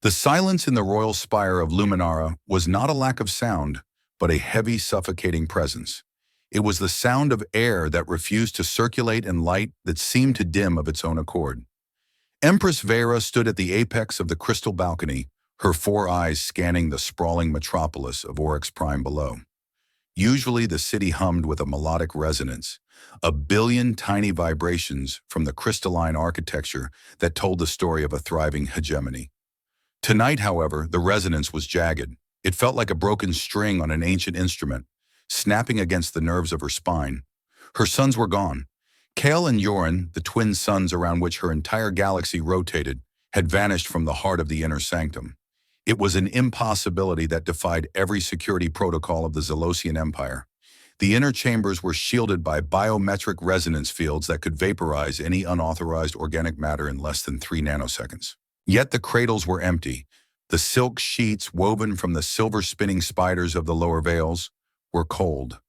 The silence in the royal spire of Luminara was not a lack of sound, but a heavy, suffocating presence. It was the sound of air that refused to circulate and light that seemed to dim of its own accord. Empress Vera stood at the apex of the crystal balcony, her four eyes scanning the sprawling metropolis of Oryx Prime below. Usually the city hummed with a melodic resonance, a billion tiny vibrations from the crystalline architecture that told the story of a thriving hegemony. Tonight, however, the resonance was jagged. It felt like a broken string on an ancient instrument, snapping against the nerves of her spine. Her sons were gone. Kale and Yoren, the twin suns around which her entire galaxy rotated, had vanished from the heart of the inner sanctum. It was an impossibility that defied every security protocol of the Xylosian Empire. The inner chambers were shielded by biometric resonance fields that could vaporize any unauthorized organic matter in less than 3 nanoseconds. Yet the cradles were empty. The silk sheets woven from the silver-spinning spiders of the lower veils were cold.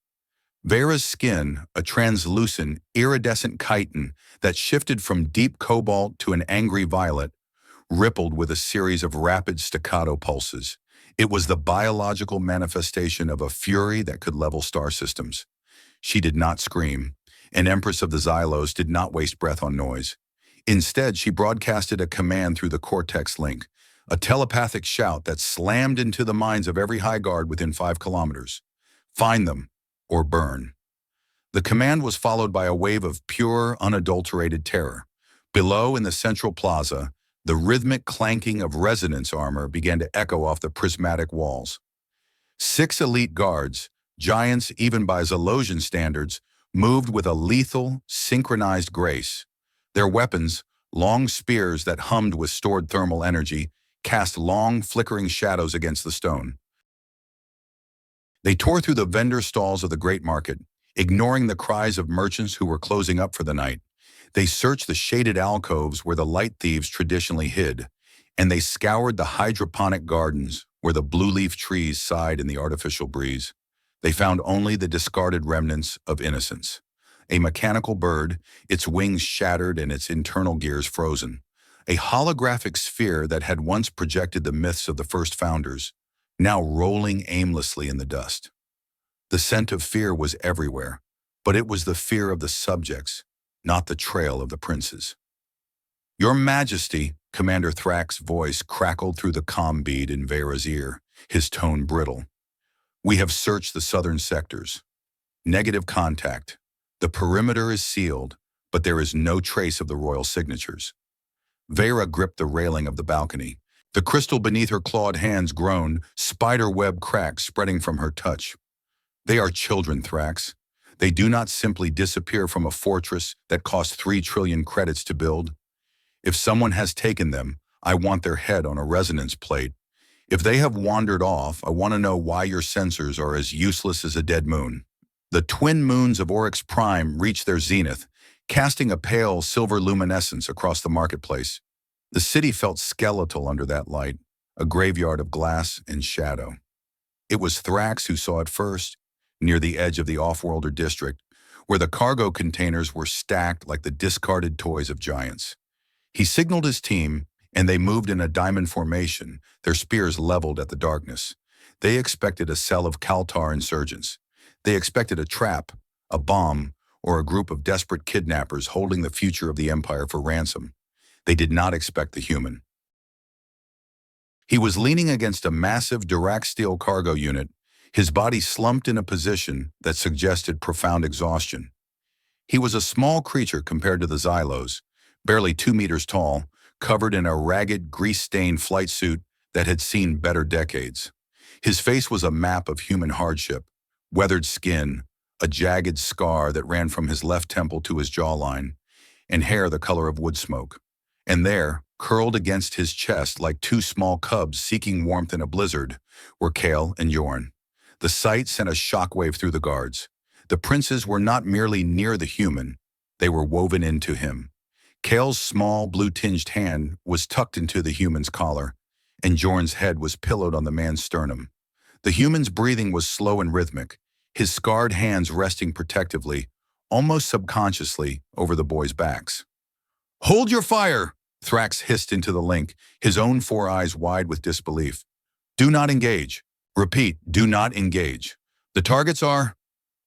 Vera's skin, a translucent, iridescent chitin that shifted from deep cobalt to an angry violet, rippled with a series of rapid staccato pulses. It was the biological manifestation of a fury that could level star systems. She did not scream, and Empress of the Xylos did not waste breath on noise. Instead, she broadcasted a command through the Cortex link, a telepathic shout that slammed into the minds of every high guard within 5 kilometers. Find them, or burn. The command was followed by a wave of pure, unadulterated terror. Below, in the central plaza, the rhythmic clanking of resonance armor began to echo off the prismatic walls. 6 elite guards, giants even by Xylosian standards, moved with a lethal, synchronized grace. Their weapons, long spears that hummed with stored thermal energy, cast long, flickering shadows against the stone. They tore through the vendor stalls of the great market, ignoring the cries of merchants who were closing up for the night. They searched the shaded alcoves where the light thieves traditionally hid, and they scoured the hydroponic gardens where the blue-leaf trees sighed in the artificial breeze. They found only the discarded remnants of innocence. A mechanical bird, its wings shattered and its internal gears frozen. A holographic sphere that had once projected the myths of the first founders, now rolling aimlessly in the dust. The scent of fear was everywhere, but it was the fear of the subjects, not the trail of the princes. "Your Majesty," Commander Thrax's voice crackled through the comm bead in Vera's ear, his tone brittle. "We have searched the southern sectors. Negative contact. The perimeter is sealed, but there is no trace of the royal signatures." Vera gripped the railing of the balcony. The crystal beneath her clawed hands groaned, spider-web cracks spreading from her touch. "They are children, Thrax. They do not simply disappear from a fortress that cost 3 trillion credits to build. If someone has taken them, I want their head on a resonance plate. If they have wandered off, I want to know why your sensors are as useless as a dead moon." The twin moons of Oryx Prime reached their zenith, casting a pale silver luminescence across the marketplace. The city felt skeletal under that light, a graveyard of glass and shadow. It was Thrax who saw it first, near the edge of the off-worlder district, where the cargo containers were stacked like the discarded toys of giants. He signaled his team, and they moved in a diamond formation, their spears leveled at the darkness. They expected a cell of Kaltar insurgents. They expected a trap, a bomb, or a group of desperate kidnappers holding the future of the Empire for ransom. They did not expect the human. He was leaning against a massive Dirac steel cargo unit, his body slumped in a position that suggested profound exhaustion. He was a small creature compared to the Xylos, barely 2 meters tall, covered in a ragged, grease-stained flight suit that had seen better decades. His face was a map of human hardship, weathered skin, a jagged scar that ran from his left temple to his jawline, and hair the color of wood smoke. And there, curled against his chest like 2 small cubs seeking warmth in a blizzard, were Kale and Yorn. The sight sent a shockwave through the guards. The princes were not merely near the human, they were woven into him. Kale's small, blue-tinged hand was tucked into the human's collar, and Jorn's head was pillowed on the man's sternum. The human's breathing was slow and rhythmic, his scarred hands resting protectively, almost subconsciously, over the boys' backs. "Hold your fire!" Thrax hissed into the link, his own four eyes wide with disbelief. Do not engage. Repeat, do not engage. The targets are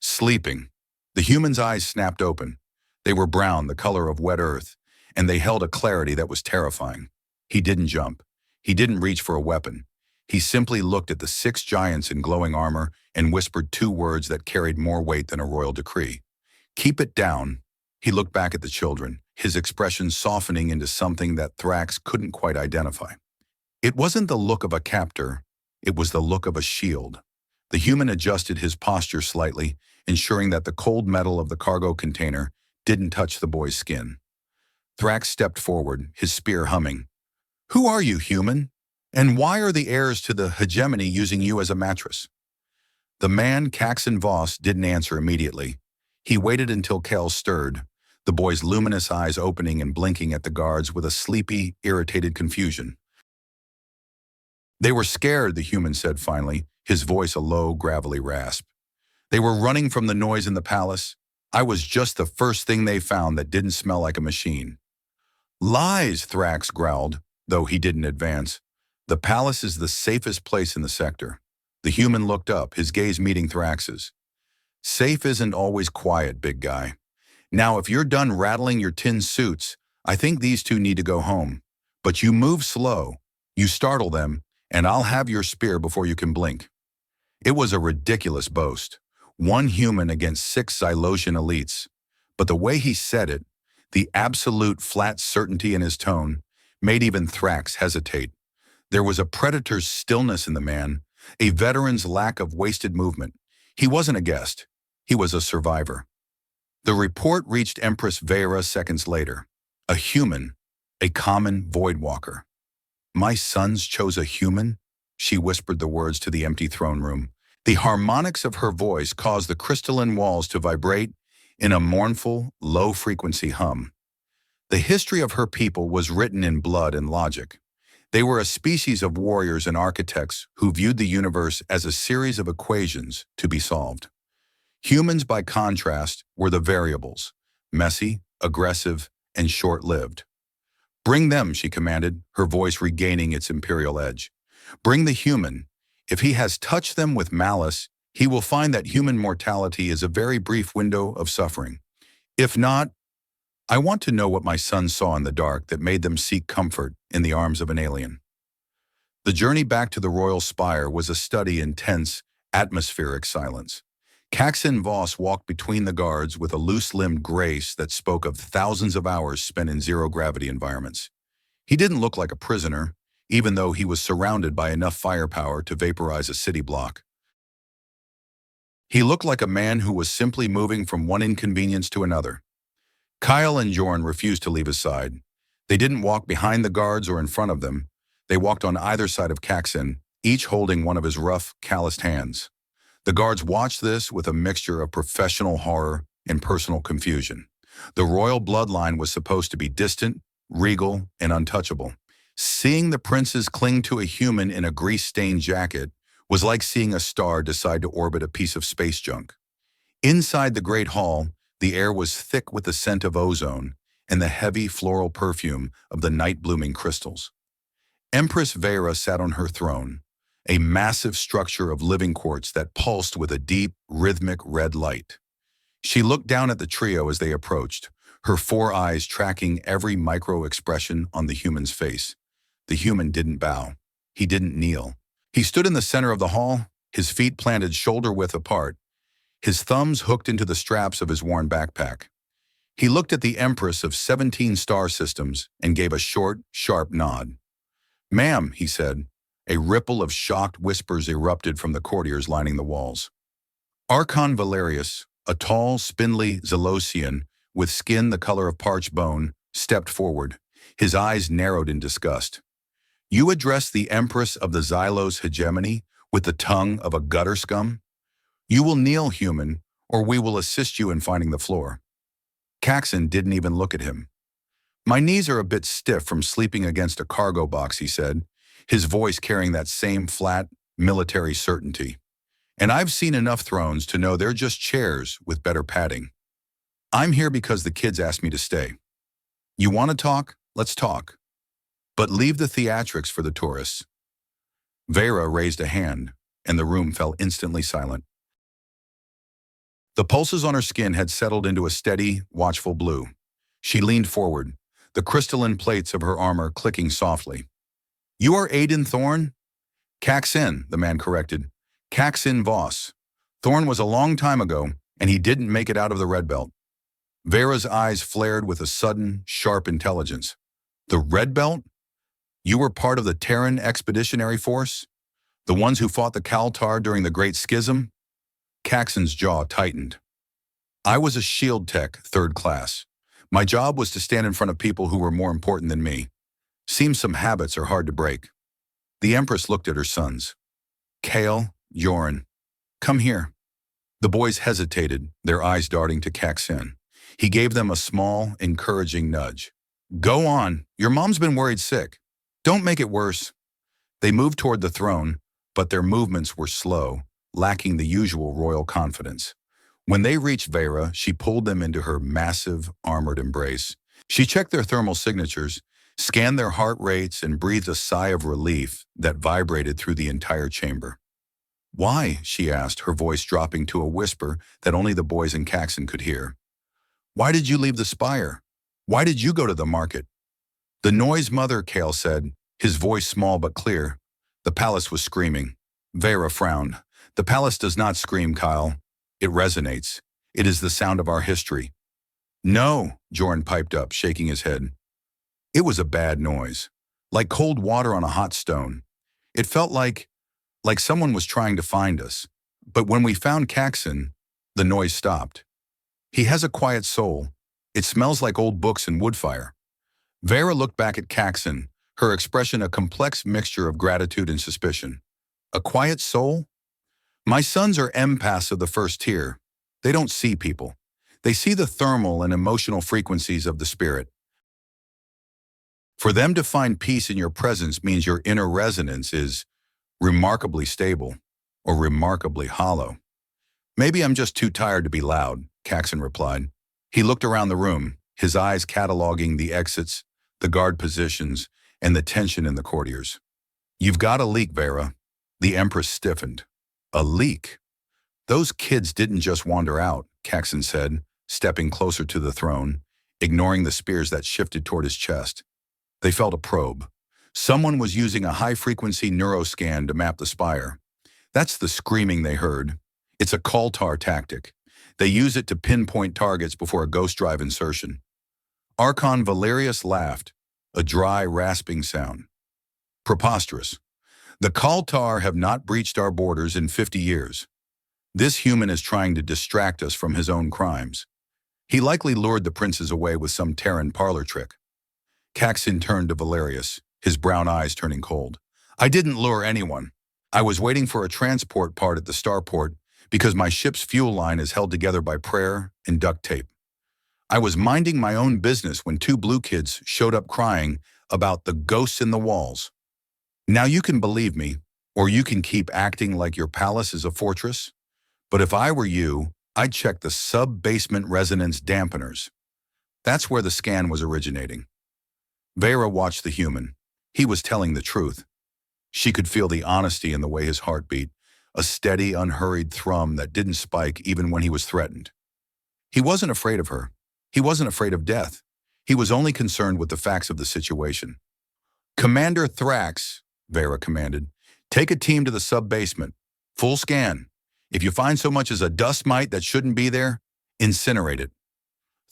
sleeping. The human's eyes snapped open. They were brown, the color of wet earth, and they held a clarity that was terrifying. He didn't jump. He didn't reach for a weapon. He simply looked at the six giants in glowing armor and whispered two words that carried more weight than a royal decree. Keep it down. He looked back at the children, his expression softening into something that Thrax couldn't quite identify. It wasn't the look of a captor, it was the look of a shield. The human adjusted his posture slightly, ensuring that the cold metal of the cargo container didn't touch the boy's skin. Thrax stepped forward, his spear humming. Who are you, human? And why are the heirs to the hegemony using you as a mattress? The man, Caxen Voss, didn't answer immediately. He waited until Kel stirred, the boy's luminous eyes opening and blinking at the guards with a sleepy, irritated confusion. They were scared, the human said finally, his voice a low, gravelly rasp. They were running from the noise in the palace. I was just the first thing they found that didn't smell like a machine. Lies, Thrax growled, though he didn't advance. The palace is the safest place in the sector. The human looked up, his gaze meeting Thrax's. Safe isn't always quiet, big guy. Now, if you're done rattling your tin suits, I think these two need to go home. But you move slow, you startle them, and I'll have your spear before you can blink. It was a ridiculous boast. One human against six Xylosian elites. But the way he said it, the absolute flat certainty in his tone, made even Thrax hesitate. There was a predator's stillness in the man, a veteran's lack of wasted movement. He wasn't a guest. He was a survivor. The report reached Empress Vera seconds later. A human, a common void walker. My sons chose a human? She whispered the words to the empty throne room. The harmonics of her voice caused the crystalline walls to vibrate in a mournful, low-frequency hum. The history of her people was written in blood and logic. They were a species of warriors and architects who viewed the universe as a series of equations to be solved. Humans, by contrast, were the variables, messy, aggressive, and short-lived. Bring them, she commanded, her voice regaining its imperial edge. Bring the human. If he has touched them with malice, he will find that human mortality is a very brief window of suffering. If not, I want to know what my sons saw in the dark that made them seek comfort in the arms of an alien. The journey back to the royal spire was a study in tense, atmospheric silence. Caxen Voss walked between the guards with a loose-limbed grace that spoke of thousands of hours spent in zero-gravity environments. He didn't look like a prisoner, even though he was surrounded by enough firepower to vaporize a city block. He looked like a man who was simply moving from one inconvenience to another. Kyle and Jorn refused to leave his side. They didn't walk behind the guards or in front of them. They walked on either side of Caxen, each holding one of his rough, calloused hands. The guards watched this with a mixture of professional horror and personal confusion. The royal bloodline was supposed to be distant, regal, and untouchable. Seeing the princes cling to a human in a grease-stained jacket was like seeing a star decide to orbit a piece of space junk. Inside the great hall, the air was thick with the scent of ozone and the heavy floral perfume of the night-blooming crystals. Empress Vera sat on her throne, a massive structure of living quartz that pulsed with a deep, rhythmic red light. She looked down at the trio as they approached, her four eyes tracking every micro-expression on the human's face. The human didn't bow. He didn't kneel. He stood in the center of the hall, his feet planted shoulder-width apart, his thumbs hooked into the straps of his worn backpack. He looked at the Empress of 17 star systems and gave a short, sharp nod. "Ma'am," he said. A ripple of shocked whispers erupted from the courtiers lining the walls. Archon Valerius, a tall, spindly Xylosian with skin the color of parched bone, stepped forward, his eyes narrowed in disgust. "You address the Empress of the Xylos hegemony with the tongue of a gutter scum? You will kneel, human, or we will assist you in finding the floor." Caxen didn't even look at him. "My knees are a bit stiff from sleeping against a cargo box," he said, his voice carrying that same flat, military certainty. "And I've seen enough thrones to know they're just chairs with better padding. I'm here because the kids asked me to stay. You want to talk? Let's talk." But leave the theatrics for the tourists. Vera raised a hand, and the room fell instantly silent. The pulses on her skin had settled into a steady, watchful blue. She leaned forward, the crystalline plates of her armor clicking softly. "You are Aiden Thorn?" "Caxen," the man corrected. "Caxen Voss. Thorn was a long time ago, and he didn't make it out of the Red Belt." Vera's eyes flared with a sudden, sharp intelligence. "The Red Belt? You were part of the Terran Expeditionary Force? The ones who fought the Kaltar during the Great Schism?" Caxen's jaw tightened. "I was a shield tech, third class. My job was to stand in front of people who were more important than me. Seems some habits are hard to break." The Empress looked at her sons. "Kale, Joran, come here." The boys hesitated, their eyes darting to Caxen. He gave them a small, encouraging nudge. "Go on, your mom's been worried sick. Don't make it worse." They moved toward the throne, but their movements were slow, lacking the usual royal confidence. When they reached Vera, she pulled them into her massive, armored embrace. She checked their thermal signatures, scanned their heart rates, and breathed a sigh of relief that vibrated through the entire chamber. "Why?" she asked, her voice dropping to a whisper that only the boys and Caxen could hear. "Why did you leave the Spire? Why did you go to the market?" "The noise, mother," Kale said, his voice small but clear. "The palace was screaming." Vera frowned. "The palace does not scream, Kyle. It resonates. It is the sound of our history." "No," Joran piped up, shaking his head. "It was a bad noise, like cold water on a hot stone. It felt like someone was trying to find us. But when we found Caxen, the noise stopped. He has a quiet soul. It smells like old books and woodfire." Vera looked back at Caxen, her expression a complex mixture of gratitude and suspicion. "A quiet soul? My sons are empaths of the first tier. They don't see people. They see the thermal and emotional frequencies of the spirit. For them to find peace in your presence means your inner resonance is remarkably stable or remarkably hollow." "Maybe I'm just too tired to be loud," Caxen replied. He looked around the room, his eyes cataloging the exits, the guard positions, and the tension in the courtiers. "You've got a leak, Vera." The Empress stiffened. "A leak? Those kids didn't just wander out," Caxen said, stepping closer to the throne, ignoring the spears that shifted toward his chest. They felt a probe. Someone was using a high-frequency neuroscan to map the Spire. That's the screaming they heard. It's a Kaltar tactic. They use it to pinpoint targets before a ghost drive insertion. Archon Valerius laughed, a dry, rasping sound. "Preposterous. The Kaltar have not breached our borders in 50 years. This human is trying to distract us from his own crimes. He likely lured the princes away with some Terran parlor trick." Caxen turned to Valerius, his brown eyes turning cold. "I didn't lure anyone. I was waiting for a transport part at the starport because my ship's fuel line is held together by prayer and duct tape. I was minding my own business when two blue kids showed up crying about the ghosts in the walls. Now you can believe me, or you can keep acting like your palace is a fortress. But if I were you, I'd check the sub-basement resonance dampeners. That's where the scan was originating." Vera watched the human. He was telling the truth. She could feel the honesty in the way his heart beat, a steady, unhurried thrum that didn't spike even when he was threatened. He wasn't afraid of her. He wasn't afraid of death. He was only concerned with the facts of the situation. "Commander Thrax," Vera commanded, "take a team to the sub-basement. Full scan. If you find so much as a dust mite that shouldn't be there, incinerate it."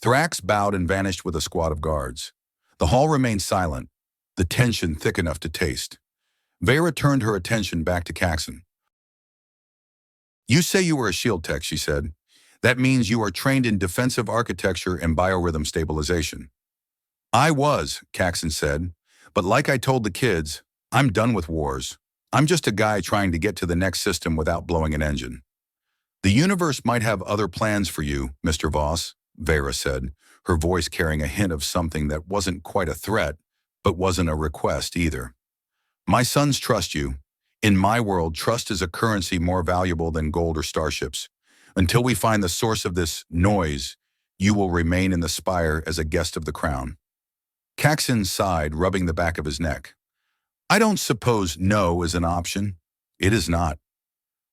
Thrax bowed and vanished with a squad of guards. The hall remained silent, the tension thick enough to taste. Vera turned her attention back to Caxen. "You say you were a shield tech," she said. "That means you are trained in defensive architecture and biorhythm stabilization." "I was," Caxen said, "but like I told the kids, I'm done with wars. I'm just a guy trying to get to the next system without blowing an engine." "The universe might have other plans for you, Mr. Voss," Vera said, her voice carrying a hint of something that wasn't quite a threat, but wasn't a request either. "My sons trust you. In my world, trust is a currency more valuable than gold or starships. Until we find the source of this noise, you will remain in the Spire as a guest of the crown." Caxen sighed, rubbing the back of his neck. I don't suppose no is an option. It is not.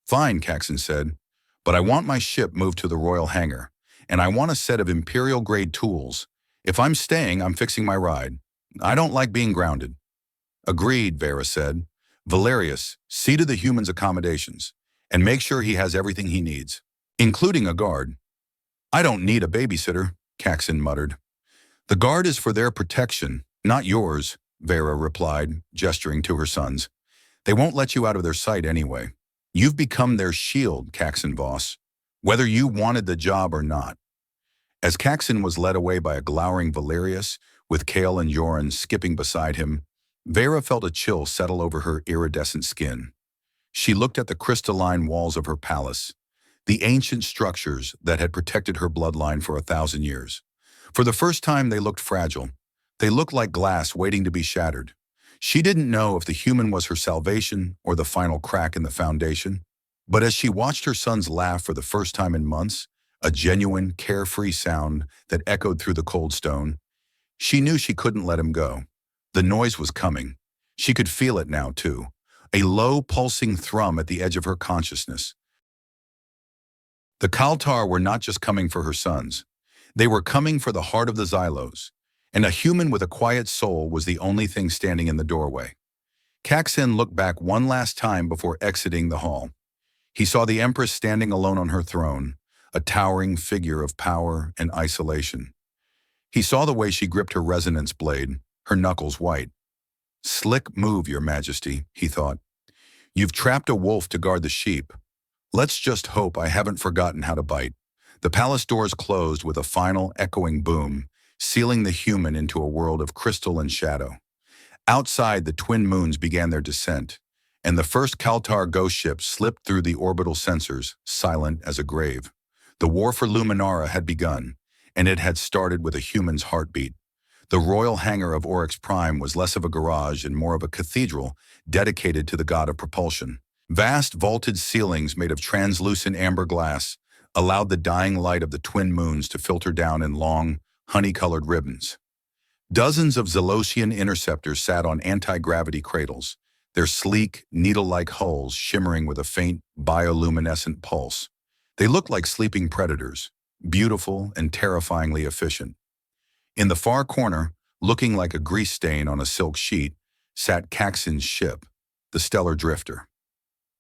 Fine, Caxen said, but I want my ship moved to the royal hangar, and I want a set of Imperial-grade tools. If I'm staying, I'm fixing my ride. I don't like being grounded. Agreed, Vera said. Valerius, see to the human's accommodations, and make sure he has everything he needs, including a guard. I don't need a babysitter, Caxen muttered. The guard is for their protection, not yours, Vera replied, gesturing to her sons. They won't let you out of their sight anyway. You've become their shield, Caxen Voss, whether you wanted the job or not. As Caxen was led away by a glowering Valerius, with Kale and Yoren skipping beside him, Vera felt a chill settle over her iridescent skin. She looked at the crystalline walls of her palace, the ancient structures that had protected her bloodline for 1,000 years. For the first time, they looked fragile. They looked like glass waiting to be shattered. She didn't know if the human was her salvation or the final crack in the foundation. But as she watched her sons laugh for the first time in months, a genuine, carefree sound that echoed through the cold stone, she knew she couldn't let him go. The noise was coming. She could feel it now, too. A low, pulsing thrum at the edge of her consciousness. The Kaltar were not just coming for her sons. They were coming for the heart of the Xylos, and a human with a quiet soul was the only thing standing in the doorway. Caxen looked back one last time before exiting the hall. He saw the Empress standing alone on her throne, a towering figure of power and isolation. He saw the way she gripped her resonance blade, her knuckles white. Slick move, Your Majesty, he thought. You've trapped a wolf to guard the sheep. Let's just hope I haven't forgotten how to bite. The palace doors closed with a final echoing boom, sealing the human into a world of crystal and shadow. Outside, the twin moons began their descent, and the first Kaltar ghost ship slipped through the orbital sensors, silent as a grave. The war for Luminara had begun, and it had started with a human's heartbeat. The royal hangar of Oryx Prime was less of a garage and more of a cathedral dedicated to the god of propulsion. Vast vaulted ceilings made of translucent amber glass allowed the dying light of the twin moons to filter down in long, honey-colored ribbons. Dozens of Xylosian interceptors sat on anti-gravity cradles, their sleek, needle-like hulls shimmering with a faint, bioluminescent pulse. They looked like sleeping predators, beautiful and terrifyingly efficient. In the far corner, looking like a grease stain on a silk sheet, sat Caxen's ship, the Stellar Drifter.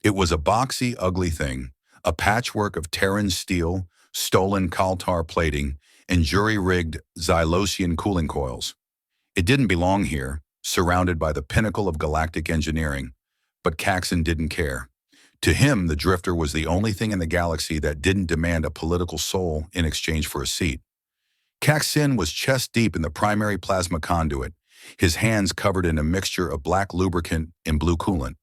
It was a boxy, ugly thing, a patchwork of Terran steel, stolen Kaltar plating, and jury-rigged Xylosian cooling coils. It didn't belong here, surrounded by the pinnacle of galactic engineering, but Caxen didn't care. To him, the Drifter was the only thing in the galaxy that didn't demand a political soul in exchange for a seat. Caxen was chest-deep in the primary plasma conduit, his hands covered in a mixture of black lubricant and blue coolant.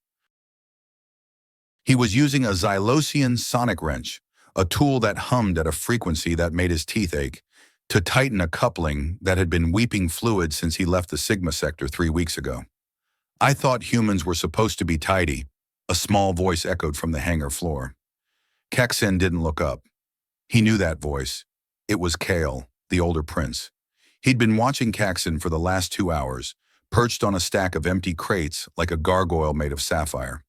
He was using a Xylosian sonic wrench, a tool that hummed at a frequency that made his teeth ache, to tighten a coupling that had been weeping fluid since he left the Sigma sector 3 weeks ago. I thought humans were supposed to be tidy, a small voice echoed from the hangar floor. Caxen didn't look up. He knew that voice. It was Kale, the older prince. He'd been watching Caxen for the last 2 hours, perched on a stack of empty crates like a gargoyle made of sapphire.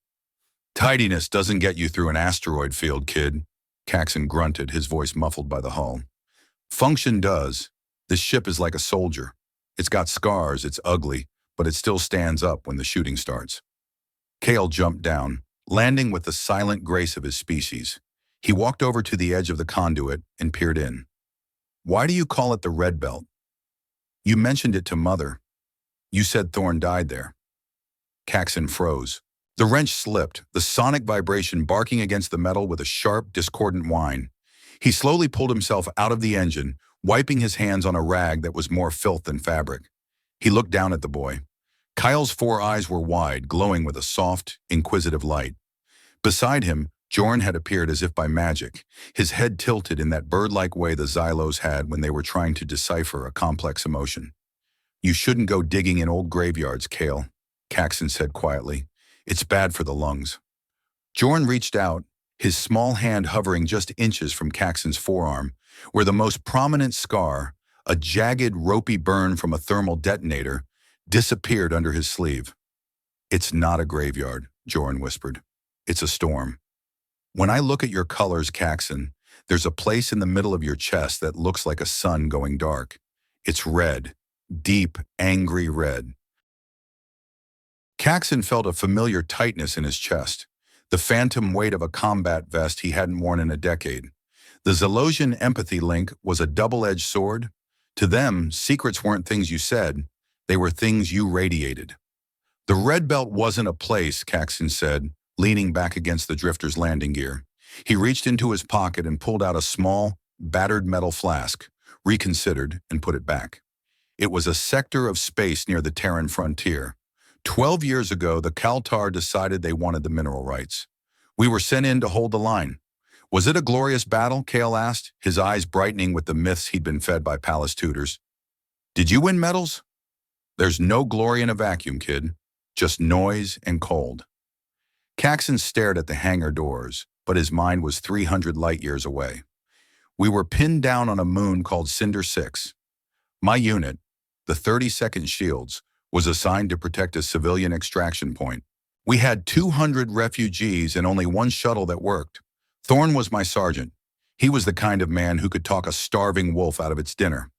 Tidiness doesn't get you through an asteroid field, kid, Caxen grunted, his voice muffled by the hull. Function does. This ship is like a soldier. It's got scars, it's ugly, but it still stands up when the shooting starts. Kale jumped down, landing with the silent grace of his species. He walked over to the edge of the conduit and peered in. Why do you call it the Red Belt? You mentioned it to Mother. You said Thorn died there. Caxen froze. The wrench slipped, the sonic vibration barking against the metal with a sharp, discordant whine. He slowly pulled himself out of the engine, wiping his hands on a rag that was more filth than fabric. He looked down at the boy. Kyle's 4 eyes were wide, glowing with a soft, inquisitive light. Beside him, Jorn had appeared as if by magic, his head tilted in that bird-like way the Xylos had when they were trying to decipher a complex emotion. You shouldn't go digging in old graveyards, Kale, Caxen said quietly. It's bad for the lungs. Jorn reached out, his small hand hovering just inches from Caxen's forearm, where the most prominent scar, A jagged, ropey burn from a thermal detonator disappeared under his sleeve. "It's not a graveyard," Joran whispered. "It's a storm. When I look at your colors, Caxen, there's a place in the middle of your chest that looks like a sun going dark. It's red, deep, angry red." Caxen felt a familiar tightness in his chest, the phantom weight of a combat vest he hadn't worn in a decade. The Xylosian empathy link was a double-edged sword. To them, secrets weren't things you said, they were things you radiated. "The red belt wasn't a place," Caxen said, leaning back against the drifter's landing gear. He reached into his pocket and pulled out a small, battered metal flask, reconsidered, and put it back. It was a sector of space near the Terran frontier. 12 years ago, the Kaltar decided they wanted the mineral rights. "We were sent in to hold the line." "Was it a glorious battle?" Kale asked, his eyes brightening with the myths he'd been fed by palace tutors. "Did you win medals?" "There's no glory in a vacuum, kid. Just noise and cold." Caxen stared at the hangar doors, but his mind was 300 light-years away. "We were pinned down on a moon called Cinder 6. My unit, the 32nd Shields, was assigned to protect a civilian extraction point. We had 200 refugees and only one shuttle that worked. Thorn was my sergeant. He was the kind of man who could talk a starving wolf out of its dinner."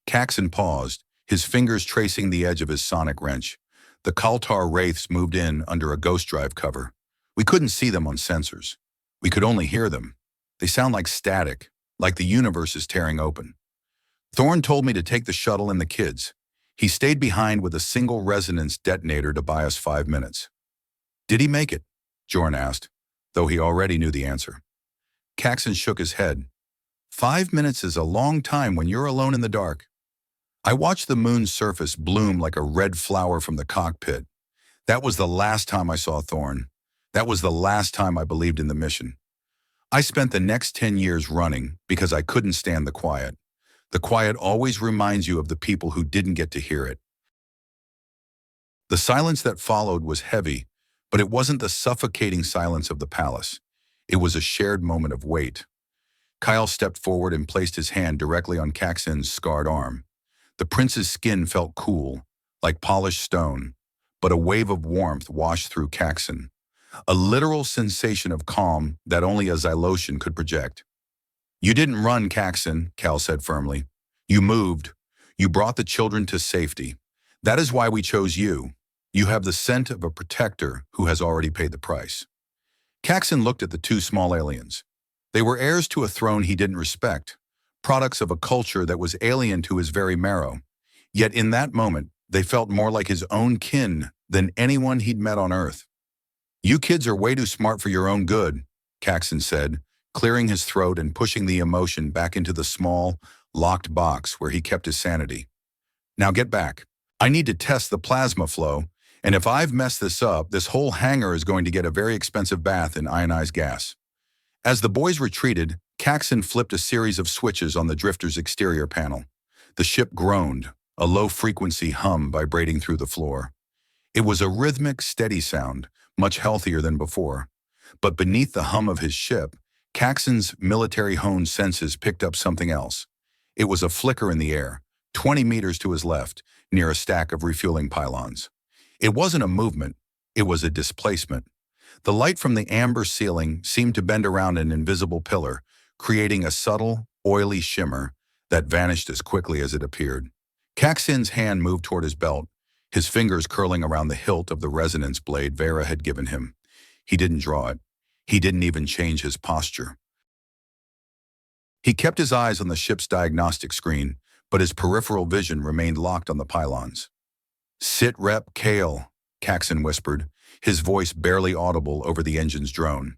Caxen paused, his fingers tracing the edge of his sonic wrench. The Kaltar wraiths moved in under a ghost drive cover. We couldn't see them on sensors. We could only hear them. They sound like static, like the universe is tearing open. "Thorn told me to take the shuttle and the kids. He stayed behind with a single resonance detonator to buy us 5 minutes." "Did he make it?" Joran asked, though he already knew the answer. Caxen shook his head. 5 minutes is a long time when you're alone in the dark. I watched the moon's surface bloom like a red flower from the cockpit. That was the last time I saw Thorn. That was the last time I believed in the mission. I spent the next 10 years running because I couldn't stand the quiet. The quiet always reminds you of the people who didn't get to hear it. The silence that followed was heavy, but it wasn't the suffocating silence of the palace. It was a shared moment of weight. Kyle stepped forward and placed his hand directly on Caxen's scarred arm. The prince's skin felt cool, like polished stone, but a wave of warmth washed through Caxen. A literal sensation of calm that only a Xylosian could project. "You didn't run, Caxen," Cal said firmly. "You moved. You brought the children to safety. That is why we chose you. You have the scent of a protector who has already paid the price." Caxen looked at the two small aliens. They were heirs to a throne he didn't respect, products of a culture that was alien to his very marrow. Yet in that moment, they felt more like his own kin than anyone he'd met on Earth. "You kids are way too smart for your own good," Caxen said, clearing his throat and pushing the emotion back into the small, locked box where he kept his sanity. "Now get back. I need to test the plasma flow, and if I've messed this up, this whole hangar is going to get a very expensive bath in ionized gas." As the boys retreated, Caxen flipped a series of switches on the drifter's exterior panel. The ship groaned, a low-frequency hum vibrating through the floor. It was a rhythmic, steady sound, much healthier than before. But beneath the hum of his ship, Caxen's military-honed senses picked up something else. It was a flicker in the air, 20 meters to his left, near a stack of refueling pylons. It wasn't a movement, it was a displacement. The light from the amber ceiling seemed to bend around an invisible pillar, creating a subtle, oily shimmer that vanished as quickly as it appeared. Caxen's hand moved toward his belt, his fingers curling around the hilt of the resonance blade Vera had given him. He didn't draw it. He didn't even change his posture. He kept his eyes on the ship's diagnostic screen, but his peripheral vision remained locked on the pylons. "Sit rep Kale," Caxen whispered, his voice barely audible over the engine's drone.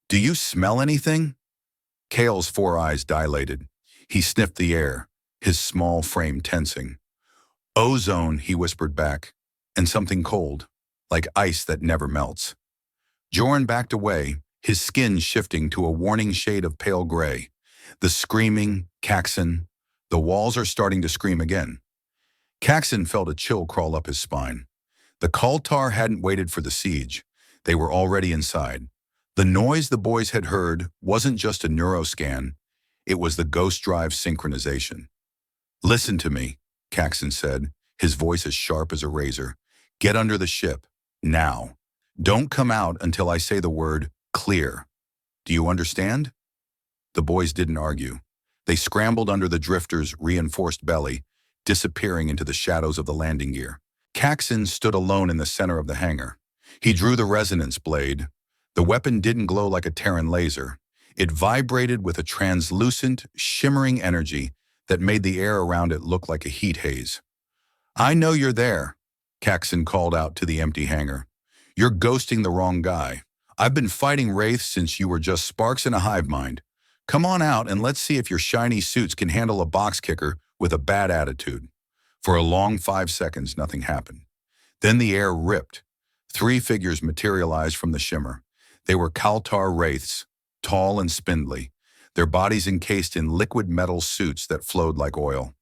"Do you smell anything?" Kale's 4 eyes dilated. He sniffed the air, his small frame tensing. "Ozone," he whispered back, "and something cold, like ice that never melts." Joran backed away, his skin shifting to a warning shade of pale gray. The screaming, Caxen. The walls are starting to scream again. Caxen felt a chill crawl up his spine. The Kaltar hadn't waited for the siege. They were already inside. The noise the boys had heard wasn't just a neuroscan. It was the ghost drive synchronization. Listen to me, Caxen said, his voice as sharp as a razor. Get under the ship, now. Don't come out until I say the word clear. Do you understand? The boys didn't argue. They scrambled under the drifter's reinforced belly, disappearing into the shadows of the landing gear. Caxen stood alone in the center of the hangar. He drew the resonance blade. The weapon didn't glow like a Terran laser. It vibrated with a translucent, shimmering energy that made the air around it look like a heat haze. I know you're there, Caxen called out to the empty hangar. You're ghosting the wrong guy. I've been fighting wraiths since you were just sparks in a hive mind. Come on out and let's see if your shiny suits can handle a box kicker with a bad attitude. For a long 5 seconds, nothing happened. Then the air ripped. 3 figures materialized from the shimmer. They were Kaltar wraiths, tall and spindly, their bodies encased in liquid metal suits that flowed like oil.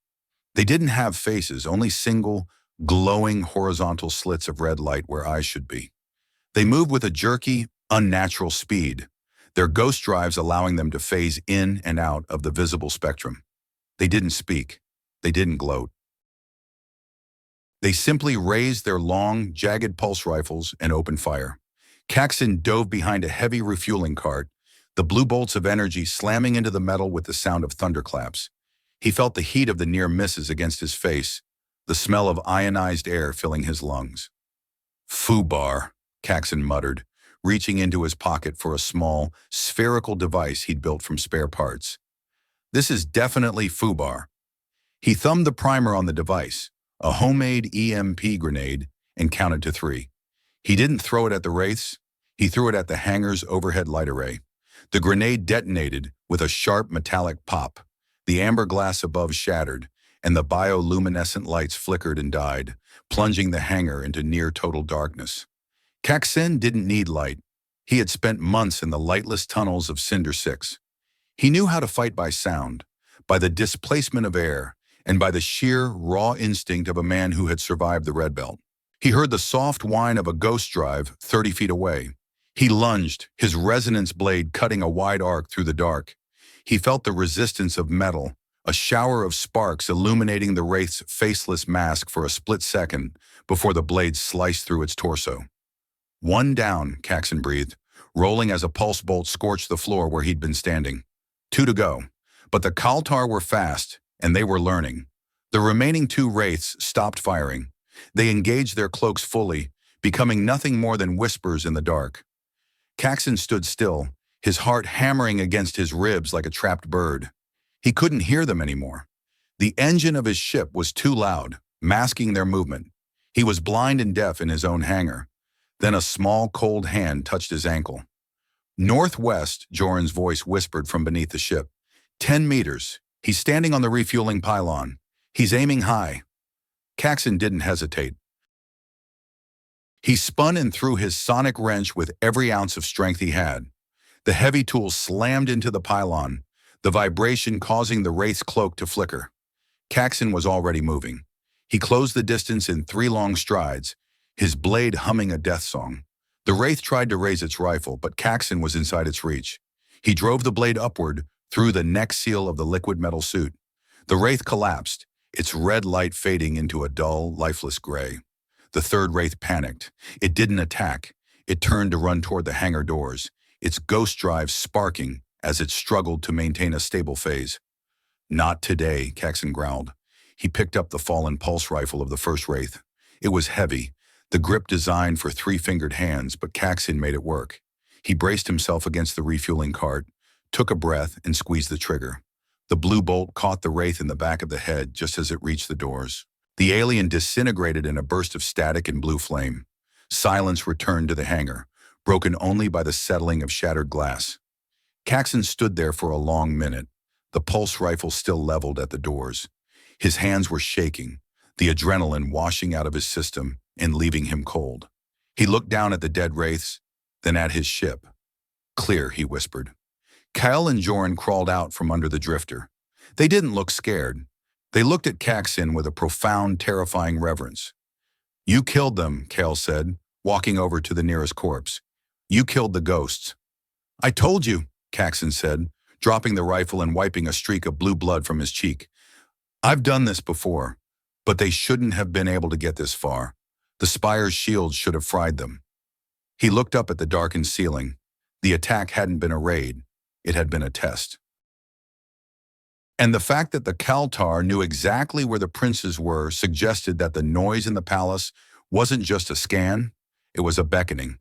They didn't have faces, only single, glowing horizontal slits of red light where eyes should be. They moved with a jerky, unnatural speed, their ghost drives allowing them to phase in and out of the visible spectrum. They didn't speak. They didn't gloat. They simply raised their long, jagged pulse rifles and opened fire. Caxen dove behind a heavy refueling cart, the blue bolts of energy slamming into the metal with the sound of thunderclaps. He felt the heat of the near misses against his face, the smell of ionized air filling his lungs. Fubar, Caxen muttered, reaching into his pocket for a small, spherical device he'd built from spare parts. This is definitely Fubar. He thumbed the primer on the device, a homemade EMP grenade, and counted to 3. He didn't throw it at the wraiths. He threw it at the hangar's overhead light array. The grenade detonated with a sharp metallic pop. The amber glass above shattered, and the bioluminescent lights flickered and died, plunging the hangar into near-total darkness. Caxen didn't need light. He had spent months in the lightless tunnels of Cinder 6. He knew how to fight by sound, by the displacement of air, and by the sheer, raw instinct of a man who had survived the Red Belt. He heard the soft whine of a ghost drive 30 feet away. He lunged, his resonance blade cutting a wide arc through the dark. He felt the resistance of metal, a shower of sparks illuminating the wraith's faceless mask for a split second before the blade sliced through its torso. 1 down, Caxen breathed, rolling as a pulse bolt scorched the floor where he'd been standing. 2 to go. But the Kaltar were fast, and they were learning. The remaining 2 wraiths stopped firing. They engaged their cloaks fully, becoming nothing more than whispers in the dark. Caxen stood still, his heart hammering against his ribs like a trapped bird. He couldn't hear them anymore. The engine of his ship was too loud, masking their movement. He was blind and deaf in his own hangar. Then a small, cold hand touched his ankle. Northwest, Joran's voice whispered from beneath the ship. 10 meters. He's standing on the refueling pylon. He's aiming high. Caxen didn't hesitate. He spun and threw his sonic wrench with every ounce of strength he had. The heavy tool slammed into the pylon, the vibration causing the wraith's cloak to flicker. Caxen was already moving. He closed the distance in 3 long strides, his blade humming a death song. The wraith tried to raise its rifle, but Caxen was inside its reach. He drove the blade upward through the neck seal of the liquid metal suit. The wraith collapsed, its red light fading into a dull, lifeless gray. The 3rd wraith panicked. It didn't attack. It turned to run toward the hangar doors, its ghost drive sparking as it struggled to maintain a stable phase. Not today, Caxen growled. He picked up the fallen pulse rifle of the 1st wraith. It was heavy, the grip designed for 3-fingered hands, but Caxen made it work. He braced himself against the refueling cart, took a breath, and squeezed the trigger. The blue bolt caught the wraith in the back of the head just as it reached the doors. The alien disintegrated in a burst of static and blue flame. Silence returned to the hangar, broken only by the settling of shattered glass. Caxen stood there for a long minute, the pulse rifle still leveled at the doors. His hands were shaking, the adrenaline washing out of his system and leaving him cold. He looked down at the dead wraiths, then at his ship. Clear, he whispered. Kyle and Joran crawled out from under the drifter. They didn't look scared. They looked at Caxen with a profound, terrifying reverence. You killed them, Kale said, walking over to the nearest corpse. You killed the ghosts. I told you, Caxen said, dropping the rifle and wiping a streak of blue blood from his cheek. I've done this before, but they shouldn't have been able to get this far. The Spire's shields should have fried them. He looked up at the darkened ceiling. The attack hadn't been a raid. It had been a test. And the fact that the Kaltar knew exactly where the princes were suggested that the noise in the palace wasn't just a scan, it was a beckoning.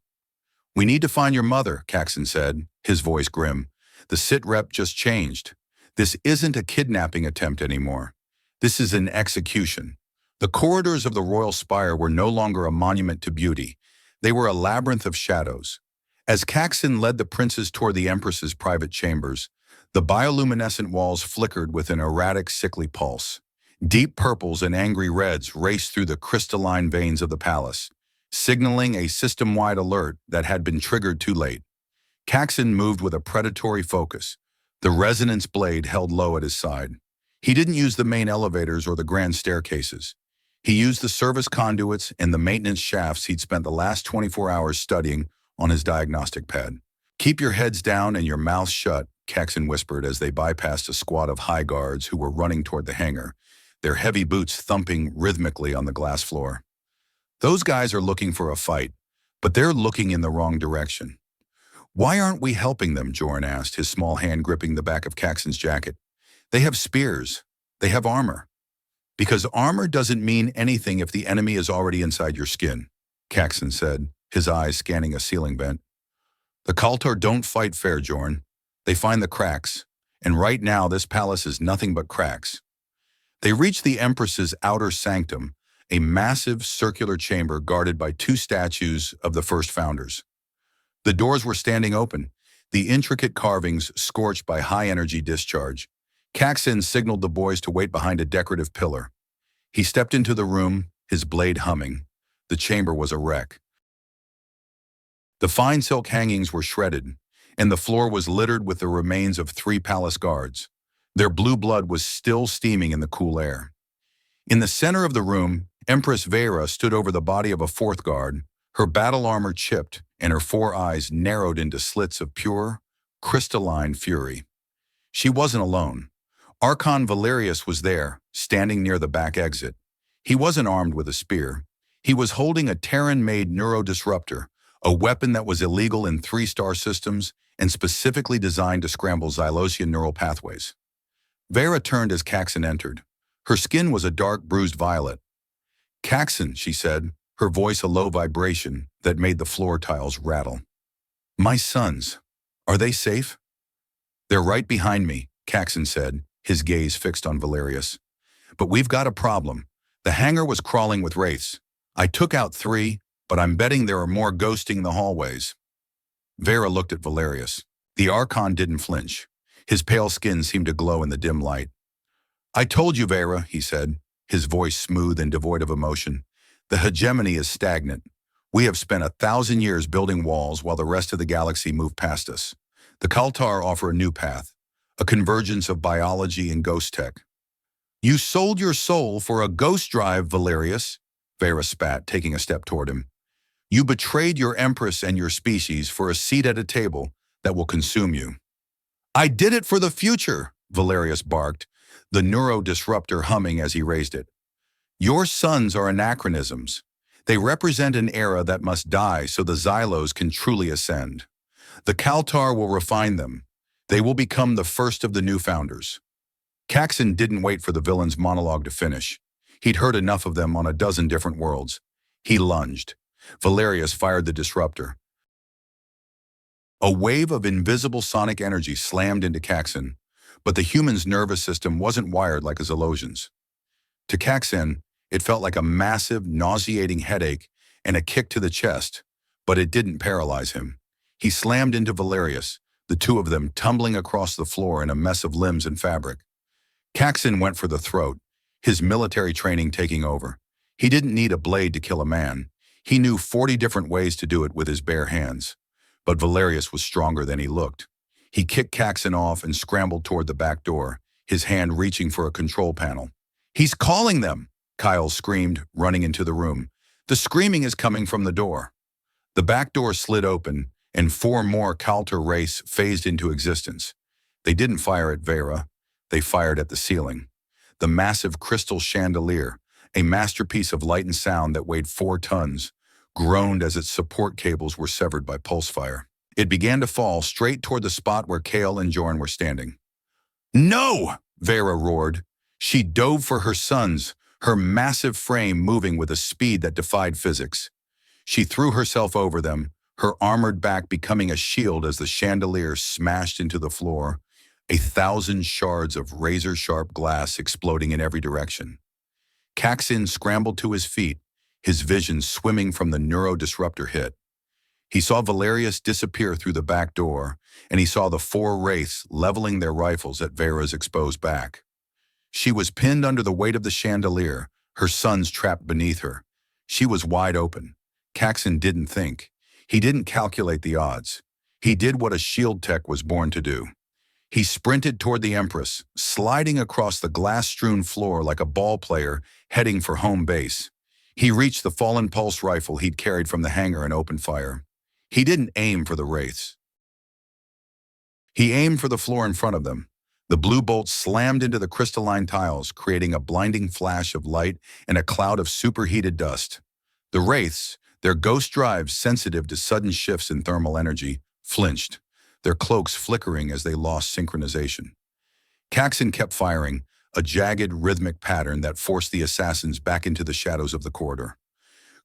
"We need to find your mother," Caxen said, his voice grim. "The sit rep just changed. This isn't a kidnapping attempt anymore. This is an execution." The corridors of the royal spire were no longer a monument to beauty. They were a labyrinth of shadows. As Caxen led the princes toward the Empress's private chambers, the bioluminescent walls flickered with an erratic, sickly pulse. Deep purples and angry reds raced through the crystalline veins of the palace, signaling a system-wide alert that had been triggered too late. Caxen moved with a predatory focus, the resonance blade held low at his side. He didn't use the main elevators or the grand staircases. He used the service conduits and the maintenance shafts he'd spent the last 24 hours studying on his diagnostic pad. "Keep your heads down and your mouths shut," Caxen whispered as they bypassed a squad of high guards who were running toward the hangar, their heavy boots thumping rhythmically on the glass floor. "Those guys are looking for a fight, but they're looking in the wrong direction." "Why aren't we helping them?" Jorn asked, his small hand gripping the back of Caxen's jacket. "They have spears. They have armor." "Because armor doesn't mean anything if the enemy is already inside your skin," Caxen said, his eyes scanning a ceiling vent. "The Kaltar don't fight fair, Jorn. They find the cracks, and right now this palace is nothing but cracks." They reached the Empress's outer sanctum, a massive circular chamber guarded by two statues of the first founders. The doors were standing open, the intricate carvings scorched by high-energy discharge. Caxen signaled the boys to wait behind a decorative pillar. He stepped into the room, his blade humming. The chamber was a wreck. The fine silk hangings were shredded, and the floor was littered with the remains of 3 palace guards. Their blue blood was still steaming in the cool air. In the center of the room, Empress Vera stood over the body of a 4th guard, her battle armor chipped and her 4 eyes narrowed into slits of pure, crystalline fury. She wasn't alone. Archon Valerius was there, standing near the back exit. He wasn't armed with a spear. He was holding a Terran-made neurodisruptor, a weapon that was illegal in 3-star systems and specifically designed to scramble Xylosian neural pathways. Vera turned as Caxen entered. Her skin was a dark, bruised violet. "Caxen," she said, her voice a low vibration that made the floor tiles rattle. "My sons, are they safe?" "They're right behind me," Caxen said, his gaze fixed on Valerius. "But we've got a problem. The hangar was crawling with wraiths. I took out 3, but I'm betting there are more ghosting the hallways." Vera looked at Valerius. The Archon didn't flinch. His pale skin seemed to glow in the dim light. "I told you, Vera," he said, his voice smooth and devoid of emotion. "The hegemony is stagnant. We have spent 1,000 years building walls while the rest of the galaxy moved past us. The Kaltar offer a new path, a convergence of biology and ghost tech." "You sold your soul for a ghost drive, Valerius," Vera spat, taking a step toward him. "You betrayed your Empress and your species for a seat at a table that will consume you." "I did it for the future," Valerius barked, the neurodisruptor humming as he raised it. "Your sons are anachronisms. They represent an era that must die so the Xylos can truly ascend. The Kaltar will refine them. They will become the first of the new founders." Caxen didn't wait for the villain's monologue to finish. He'd heard enough of them on a dozen different worlds. He lunged. Valerius fired the disruptor. A wave of invisible sonic energy slammed into Caxen, but the human's nervous system wasn't wired like a Xylosian's. To Caxen, it felt like a massive, nauseating headache and a kick to the chest, but it didn't paralyze him. He slammed into Valerius, the two of them tumbling across the floor in a mess of limbs and fabric. Caxen went for the throat, his military training taking over. He didn't need a blade to kill a man. He knew 40 different ways to do it with his bare hands. But Valerius was stronger than he looked. He kicked Caxen off and scrambled toward the back door, his hand reaching for a control panel. "He's calling them!" Kyle screamed, running into the room. "The screaming is coming from the door." The back door slid open, and 4 more Kaltar wraiths phased into existence. They didn't fire at Vera. They fired at the ceiling. the massive crystal chandelier, a masterpiece of light and sound that weighed 4 tons, groaned as its support cables were severed by pulse fire. It began to fall straight toward the spot where Kale and Jorn were standing. "No!" Vera roared. She dove for her sons, her massive frame moving with a speed that defied physics. She threw herself over them, her armored back becoming a shield as the chandelier smashed into the floor, 1,000 shards of razor-sharp glass exploding in every direction. Caxen scrambled to his feet, his vision swimming from the neurodisruptor hit. He saw Valerius disappear through the back door, and he saw the 4 wraiths leveling their rifles at Vera's exposed back. She was pinned under the weight of the chandelier, her sons trapped beneath her. She was wide open. Caxen didn't think. He didn't calculate the odds. He did what a shield tech was born to do. He sprinted toward the Empress, sliding across the glass-strewn floor like a ball player heading for home base. He reached the fallen pulse rifle he'd carried from the hangar and opened fire. He didn't aim for the wraiths. He aimed for the floor in front of them. The blue bolt slammed into the crystalline tiles, creating a blinding flash of light and a cloud of superheated dust. The wraiths, their ghost drives sensitive to sudden shifts in thermal energy, flinched, their cloaks flickering as they lost synchronization. Caxen kept firing, a jagged, rhythmic pattern that forced the assassins back into the shadows of the corridor.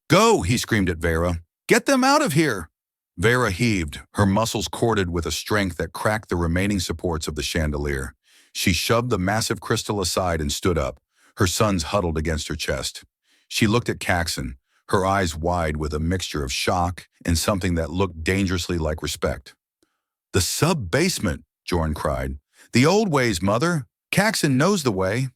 "Go!" he screamed at Vera. "Get them out of here!" Vera heaved, her muscles corded with a strength that cracked the remaining supports of the chandelier. She shoved the massive crystal aside and stood up, her sons huddled against her chest. She looked at Caxen, her eyes wide with a mixture of shock and something that looked dangerously like respect. "The sub-basement," Jorn cried. "The old ways, Mother. Caxen knows the way."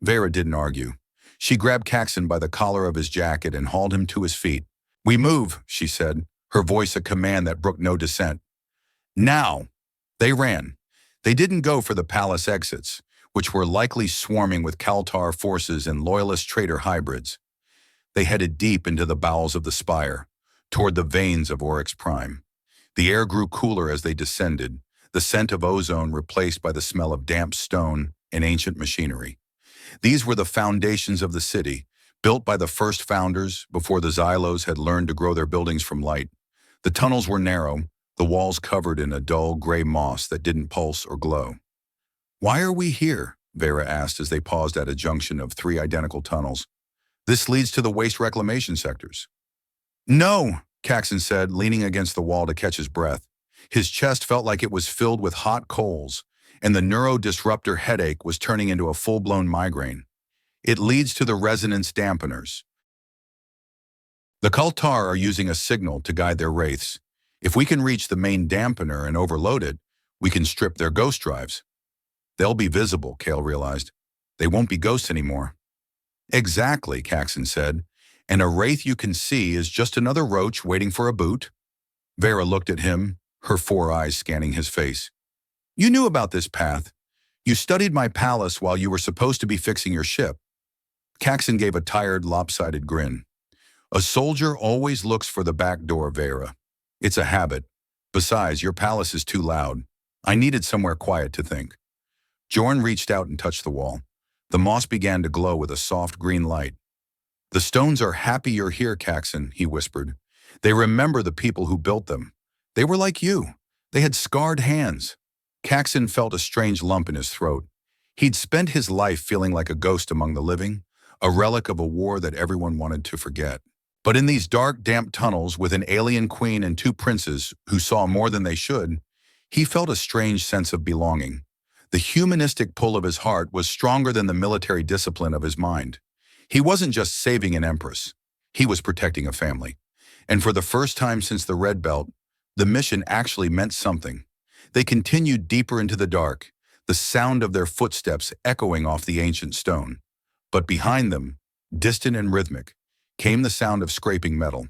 Vera didn't argue. She grabbed Caxen by the collar of his jacket and hauled him to his feet. "We move," she said, her voice a command that brooked no dissent. "Now!" They ran. They didn't go for the palace exits, which were likely swarming with Kaltar forces and loyalist traitor hybrids. They headed deep into the bowels of the Spire, toward the veins of Oryx Prime. The air grew cooler as they descended, the scent of ozone replaced by the smell of damp stone and ancient machinery. These were the foundations of the city, built by the first founders before the Xylos had learned to grow their buildings from light. The tunnels were narrow, the walls covered in a dull gray moss that didn't pulse or glow. "Why are we here?" Vera asked as they paused at a junction of 3 identical tunnels. "This leads to the waste reclamation sectors." "No," Caxen said, leaning against the wall to catch his breath. His chest felt like it was filled with hot coals, and the neurodisruptor headache was turning into a full-blown migraine. "It leads to the resonance dampeners. The Kaltar are using a signal to guide their wraiths. If we can reach the main dampener and overload it, we can strip their ghost drives." "They'll be visible," Kale realized. "They won't be ghosts anymore." "Exactly," Caxen said. "And a wraith you can see is just another roach waiting for a boot." Vera looked at him, her 4 eyes scanning his face. "You knew about this path. You studied my palace while you were supposed to be fixing your ship." Caxen gave a tired, lopsided grin. "A soldier always looks for the back door, Vera. It's a habit. Besides, your palace is too loud. I needed somewhere quiet to think." Jorn reached out and touched the wall. The moss began to glow with a soft green light. "The stones are happy you're here, Caxen," he whispered. "They remember the people who built them. They were like you. They had scarred hands." Caxen felt a strange lump in his throat. He'd spent his life feeling like a ghost among the living, a relic of a war that everyone wanted to forget. But in these dark, damp tunnels with an alien queen and 2 princes who saw more than they should, he felt a strange sense of belonging. The humanistic pull of his heart was stronger than the military discipline of his mind. He wasn't just saving an empress. He was protecting a family. And for the first time since the Red Belt, the mission actually meant something. They continued deeper into the dark, the sound of their footsteps echoing off the ancient stone. But behind them, distant and rhythmic, came the sound of scraping metal.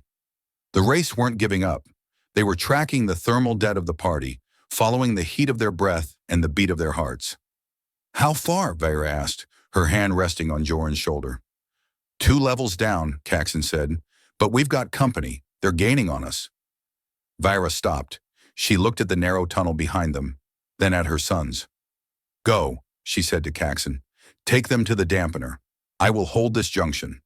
The race weren't giving up. They were tracking the thermal debt of the party, following the heat of their breath and the beat of their hearts. "How far?" Vera asked, her hand resting on Jorn's shoulder. 2 levels down," Caxen said, "but we've got company. They're gaining on us." Vera stopped. She looked at the narrow tunnel behind them, then at her sons. "Go," she said to Caxen. Take them to the dampener. I will hold this junction.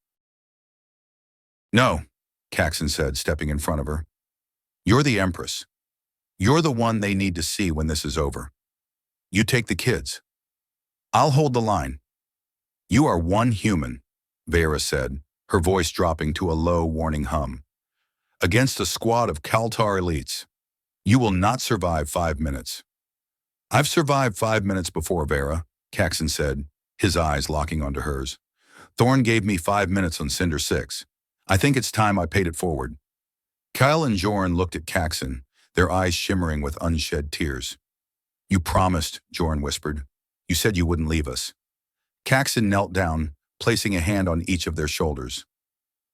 No, Caxen said, stepping in front of her. You're the Empress. You're the one they need to see when this is over. You take the kids. I'll hold the line. You are one human, Vera said, her voice dropping to a low, warning hum. Against a squad of Kaltar elites. You will not survive 5 minutes. I've survived 5 minutes before, Vera, Caxen said, his eyes locking onto hers. Thorn gave me 5 minutes on Cinder 6. I think it's time I paid it forward. Kyle and Jorn looked at Caxen, their eyes shimmering with unshed tears. You promised, Jorn whispered. You said you wouldn't leave us. Caxen knelt down, placing a hand on each of their shoulders.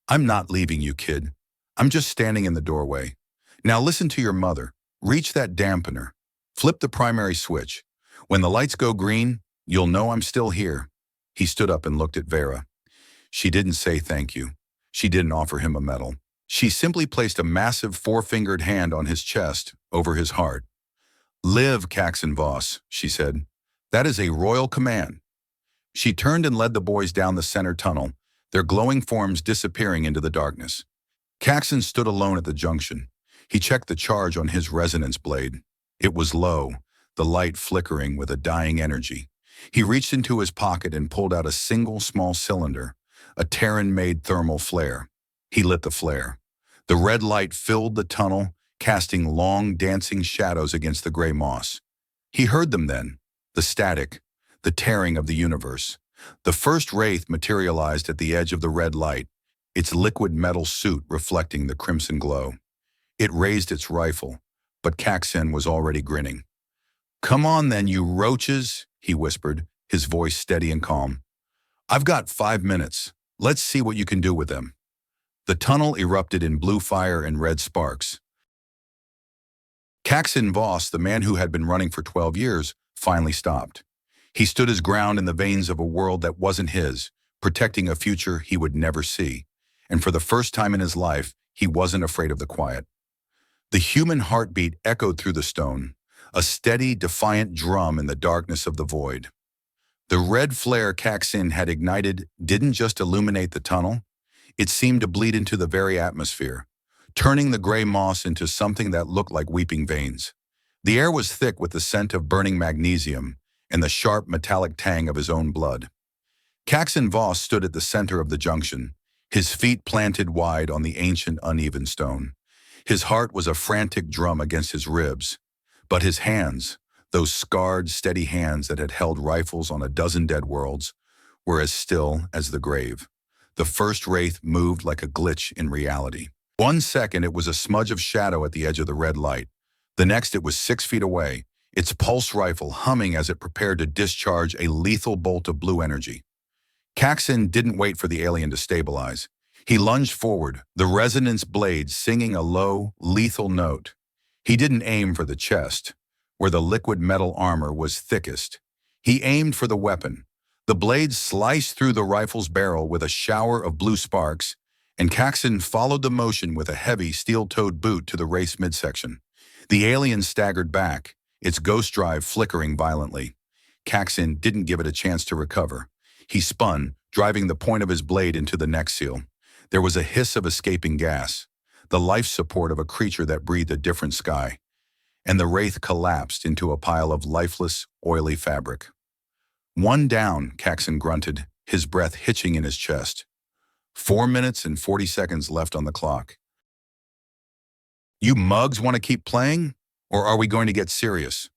I'm not leaving you, kid. I'm just standing in the doorway. Now listen to your mother. Reach that dampener. Flip the primary switch. When the lights go green, you'll know I'm still here. He stood up and looked at Vera. She didn't say thank you. She didn't offer him a medal. She simply placed a massive 4-fingered hand on his chest, over his heart. Live, Caxen Voss, she said. That is a royal command. She turned and led the boys down the center tunnel, their glowing forms disappearing into the darkness. Caxen stood alone at the junction. He checked the charge on his resonance blade. It was low, the light flickering with a dying energy. He reached into his pocket and pulled out a single small cylinder, a Terran-made thermal flare. He lit the flare. The red light filled the tunnel, casting long, dancing shadows against the gray moss. He heard them then, the static, the tearing of the universe. The first wraith materialized at the edge of the red light, its liquid metal suit reflecting the crimson glow. It raised its rifle, but Caxen was already grinning. Come on then, you roaches, he whispered, his voice steady and calm. I've got 5 minutes. Let's see what you can do with them. The tunnel erupted in blue fire and red sparks. Caxen Voss, the man who had been running for 12 years, finally stopped. He stood his ground in the veins of a world that wasn't his, protecting a future he would never see. And for the first time in his life, he wasn't afraid of the quiet. The human heartbeat echoed through the stone, a steady, defiant drum in the darkness of the void. The red flare Caxen had ignited didn't just illuminate the tunnel, it seemed to bleed into the very atmosphere, turning the gray moss into something that looked like weeping veins. The air was thick with the scent of burning magnesium and the sharp metallic tang of his own blood. Caxen Voss stood at the center of the junction, his feet planted wide on the ancient uneven stone. His heart was a frantic drum against his ribs, but his hands, those scarred, steady hands that had held rifles on a dozen dead worlds, were as still as the grave. The first wraith moved like a glitch in reality. 1 second it was a smudge of shadow at the edge of the red light. The next it was 6 feet away, its pulse rifle humming as it prepared to discharge a lethal bolt of blue energy. Caxen didn't wait for the alien to stabilize. He lunged forward, the resonance blade singing a low, lethal note. He didn't aim for the chest, where the liquid metal armor was thickest. He aimed for the weapon. The blade sliced through the rifle's barrel with a shower of blue sparks, and Caxen followed the motion with a heavy steel-toed boot to the wraith's midsection. The alien staggered back, its ghost drive flickering violently. Caxen didn't give it a chance to recover. He spun, driving the point of his blade into the neck seal. There was a hiss of escaping gas, the life support of a creature that breathed a different sky, and the wraith collapsed into a pile of lifeless, oily fabric. One down, Caxen grunted, his breath hitching in his chest. 4 minutes and 40 seconds left on the clock. You mugs want to keep playing? Or are we going to get serious?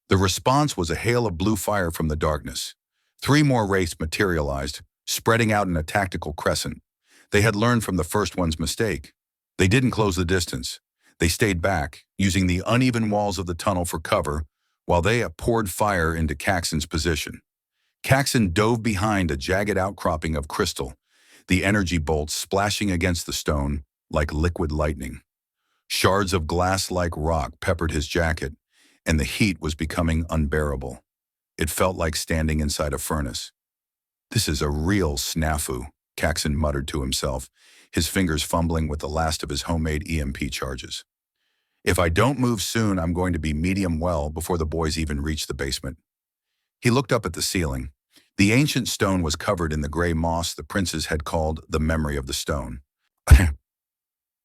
The response was a hail of blue fire from the darkness. 3 more wraiths materialized, spreading out in a tactical crescent. They had learned from the first one's mistake. They didn't close the distance. They stayed back, using the uneven walls of the tunnel for cover, while they poured fire into Caxen's position. Caxen dove behind a jagged outcropping of crystal, the energy bolts splashing against the stone like liquid lightning. Shards of glass-like rock peppered his jacket, and the heat was becoming unbearable. It felt like standing inside a furnace. This is a real snafu, Caxen muttered to himself, his fingers fumbling with the last of his homemade EMP charges. If I don't move soon, I'm going to be medium well before the boys even reach the basement. He looked up at the ceiling. The ancient stone was covered in the gray moss the princes had called the memory of the stone.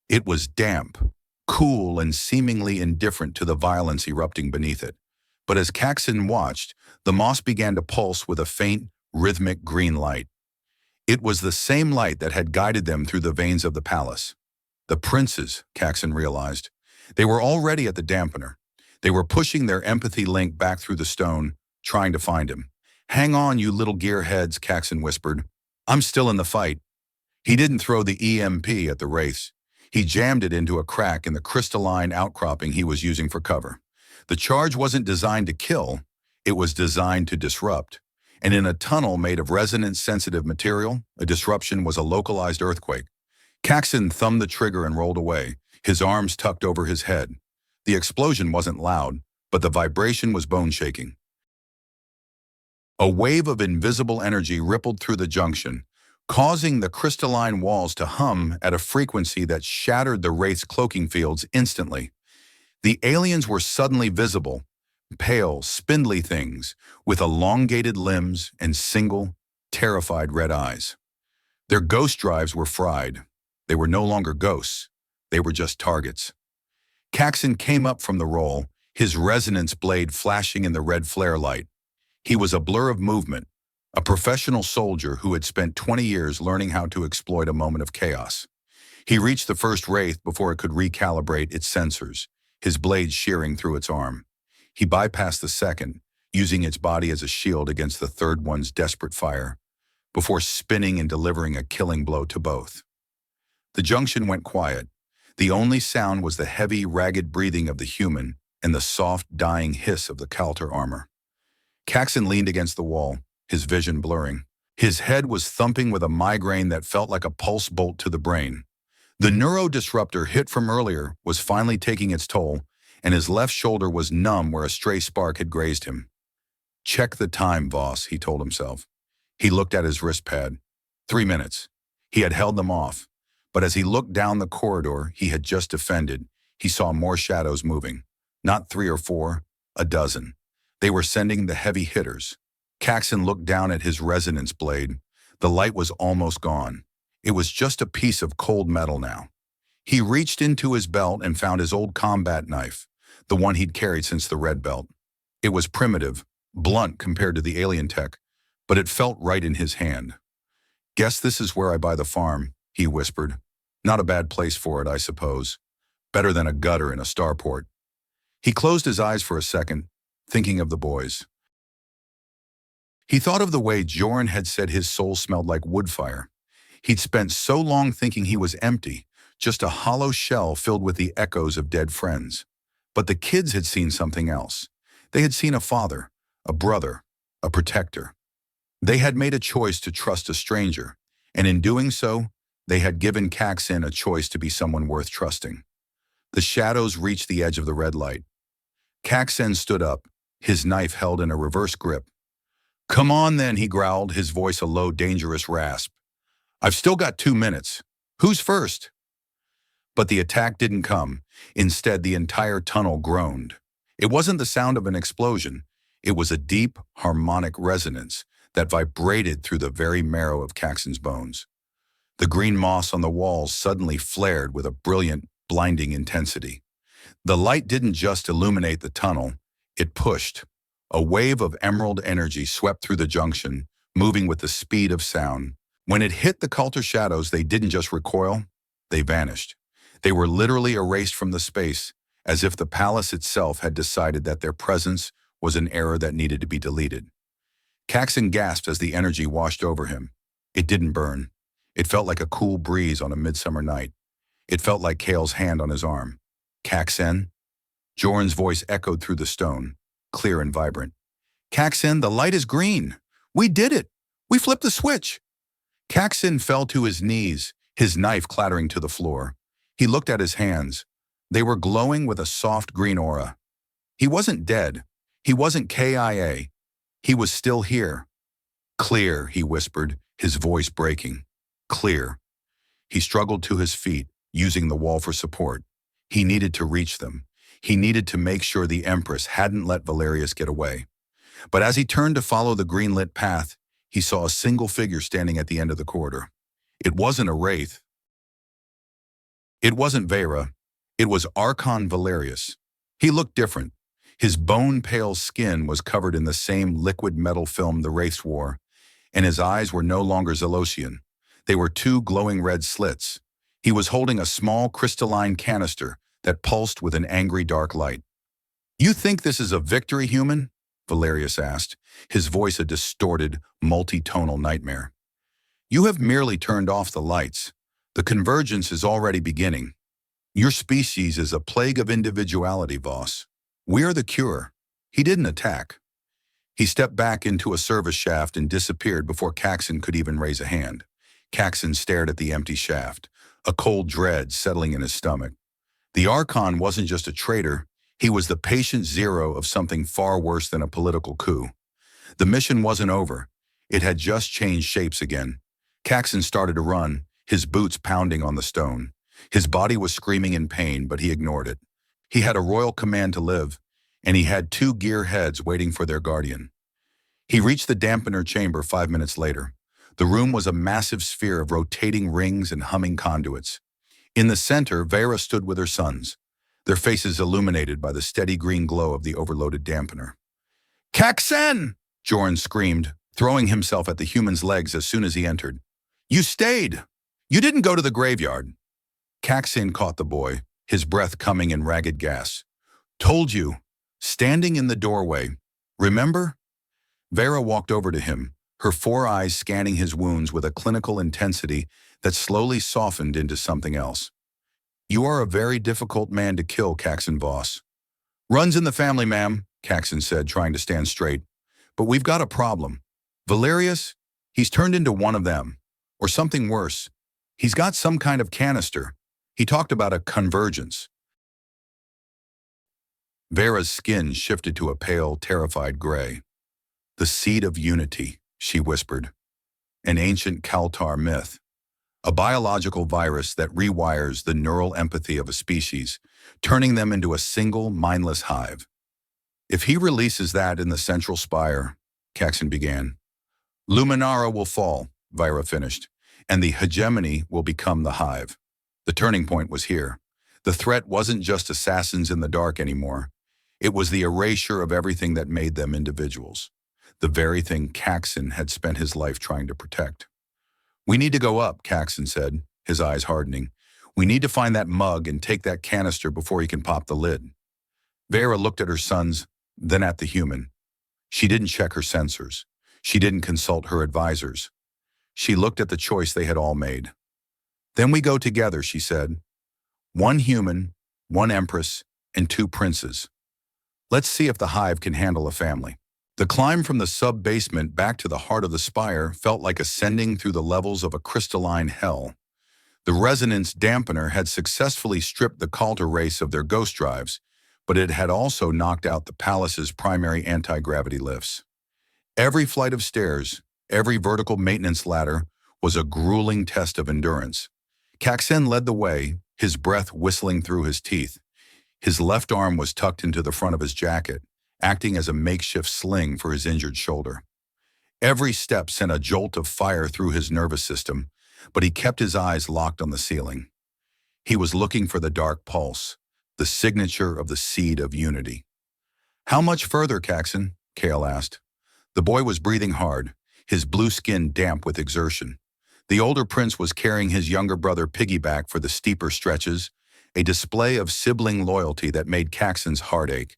It was damp, cool, and seemingly indifferent to the violence erupting beneath it. But as Caxen watched, the moss began to pulse with a faint, rhythmic green light. It was the same light that had guided them through the veins of the palace. The princes, Caxen realized. They were already at the dampener. They were pushing their empathy link back through the stone, trying to find him. "Hang on, you little gearheads," Caxen whispered. "I'm still in the fight." He didn't throw the EMP at the wraiths. He jammed it into a crack in the crystalline outcropping he was using for cover. The charge wasn't designed to kill, it was designed to disrupt. And in a tunnel made of resonance-sensitive material, a disruption was a localized earthquake. Caxen thumbed the trigger and rolled away, his arms tucked over his head. The explosion wasn't loud, but the vibration was bone-shaking. A wave of invisible energy rippled through the junction, causing the crystalline walls to hum at a frequency that shattered the wraith's cloaking fields instantly. The aliens were suddenly visible, pale, spindly things with elongated limbs and single, terrified red eyes. Their ghost drives were fried. They were no longer ghosts. They were just targets. Caxen came up from the roll, his resonance blade flashing in the red flare light. He was a blur of movement, a professional soldier who had spent 20 years learning how to exploit a moment of chaos. He reached the first wraith before it could recalibrate its sensors, his blade shearing through its arm. He bypassed the second, using its body as a shield against the third one's desperate fire, before spinning and delivering a killing blow to both. The junction went quiet. The only sound was the heavy, ragged breathing of the human and the soft, dying hiss of the Kalter armor. Caxen leaned against the wall, his vision blurring. His head was thumping with a migraine that felt like a pulse bolt to the brain. The neurodisruptor hit from earlier was finally taking its toll, and his left shoulder was numb where a stray spark had grazed him. "Check the time, Voss," he told himself. He looked at his wrist pad. 3 minutes. He had held them off. But as he looked down the corridor he had just defended, he saw more shadows moving. Not 3 or 4, a dozen. They were sending the heavy hitters. Caxen looked down at his resonance blade. The light was almost gone. It was just a piece of cold metal now. He reached into his belt and found his old combat knife, the one he'd carried since the Red Belt. It was primitive, blunt compared to the alien tech, but it felt right in his hand. "Guess this is where I buy the farm," he whispered. "Not a bad place for it, I suppose. Better than a gutter in a starport." He closed his eyes for a second, thinking of the boys. He thought of the way Jorn had said his soul smelled like wood fire. He'd spent so long thinking he was empty, just a hollow shell filled with the echoes of dead friends. But the kids had seen something else. They had seen a father, a brother, a protector. They had made a choice to trust a stranger, and in doing so, they had given Caxen a choice to be someone worth trusting. The shadows reached the edge of the red light. Caxen stood up, his knife held in a reverse grip. "Come on then," he growled, his voice a low, dangerous rasp. "I've still got 2 minutes. Who's first?" But the attack didn't come. Instead, the entire tunnel groaned. It wasn't the sound of an explosion. It was a deep, harmonic resonance that vibrated through the very marrow of Caxen's bones. The green moss on the walls suddenly flared with a brilliant, blinding intensity. The light didn't just illuminate the tunnel, it pushed. A wave of emerald energy swept through the junction, moving with the speed of sound. When it hit the Kalter shadows, they didn't just recoil, they vanished. They were literally erased from the space, as if the palace itself had decided that their presence was an error that needed to be deleted. Caxen gasped as the energy washed over him. It didn't burn. It felt like a cool breeze on a midsummer night. It felt like Kale's hand on his arm. "Caxen?" Jorn's voice echoed through the stone, clear and vibrant. "Caxen, the light is green. We did it. We flipped the switch." Caxen fell to his knees, his knife clattering to the floor. He looked at his hands. They were glowing with a soft green aura. He wasn't dead. He wasn't KIA. He was still here. "Clear," he whispered, his voice breaking. "Clear." He struggled to his feet, using the wall for support. He needed to reach them. He needed to make sure the Empress hadn't let Valerius get away. But as he turned to follow the green-lit path, he saw a single figure standing at the end of the corridor. It wasn't a wraith. It wasn't Vera. It was Archon Valerius. He looked different. His bone-pale skin was covered in the same liquid metal film the wraiths wore, and his eyes were no longer Xylosian. They were two glowing red slits. He was holding a small crystalline canister that pulsed with an angry dark light. "You think this is a victory, human?" Valerius asked, his voice a distorted, multi-tonal nightmare. "You have merely turned off the lights. The convergence is already beginning. Your species is a plague of individuality, Voss. We are the cure." He didn't attack. He stepped back into a service shaft and disappeared before Caxen could even raise a hand. Caxen stared at the empty shaft, a cold dread settling in his stomach. The Archon wasn't just a traitor, he was the patient zero of something far worse than a political coup. The mission wasn't over. It had just changed shapes again. Caxen started to run, his boots pounding on the stone. His body was screaming in pain, but he ignored it. He had a royal command to live, and he had two gearheads waiting for their guardian. He reached the dampener chamber 5 minutes later. The room was a massive sphere of rotating rings and humming conduits. In the center, Vera stood with her sons, their faces illuminated by the steady green glow of the overloaded dampener. "Caxen!" Jorn screamed, throwing himself at the human's legs as soon as he entered. "You stayed! You didn't go to the graveyard!" Caxen caught the boy, his breath coming in ragged gasps. "Told you, standing in the doorway. Remember?" Vera walked over to him, her 4 eyes scanning his wounds with a clinical intensity that slowly softened into something else. "You are a very difficult man to kill, Caxen Voss." "Runs in the family, ma'am," Caxen said, trying to stand straight. "But we've got a problem. Valerius, he's turned into one of them. Or something worse. He's got some kind of canister. He talked about a convergence." Vera's skin shifted to a pale, terrified gray. "The seed of unity," she whispered. "An ancient Kaltar myth. A biological virus that rewires the neural empathy of a species, turning them into a single, mindless hive. If he releases that in the central spire," Caxen began. "Luminara will fall," Vera finished, "and the hegemony will become the hive." The turning point was here. The threat wasn't just assassins in the dark anymore. It was the erasure of everything that made them individuals. The very thing Caxen had spent his life trying to protect. "We need to go up," Caxen said, his eyes hardening. "We need to find that mug and take that canister before he can pop the lid." Vera looked at her sons, then at the human. She didn't check her sensors. She didn't consult her advisors. She looked at the choice they had all made. "Then we go together," she said. "One human, one empress, and 2 princes. Let's see if the hive can handle a family." The climb from the sub-basement back to the heart of the spire felt like ascending through the levels of a crystalline hell. The resonance dampener had successfully stripped the Kaltar race of their ghost drives, but it had also knocked out the palace's primary anti-gravity lifts. Every flight of stairs, every vertical maintenance ladder was a grueling test of endurance. Caxen led the way, his breath whistling through his teeth. His left arm was tucked into the front of his jacket, acting as a makeshift sling for his injured shoulder. Every step sent a jolt of fire through his nervous system, but he kept his eyes locked on the ceiling. He was looking for the dark pulse, the signature of the seed of unity. "How much further, Caxen?" Kale asked. The boy was breathing hard, his blue skin damp with exertion. The older prince was carrying his younger brother piggyback for the steeper stretches, a display of sibling loyalty that made Caxen's heart ache.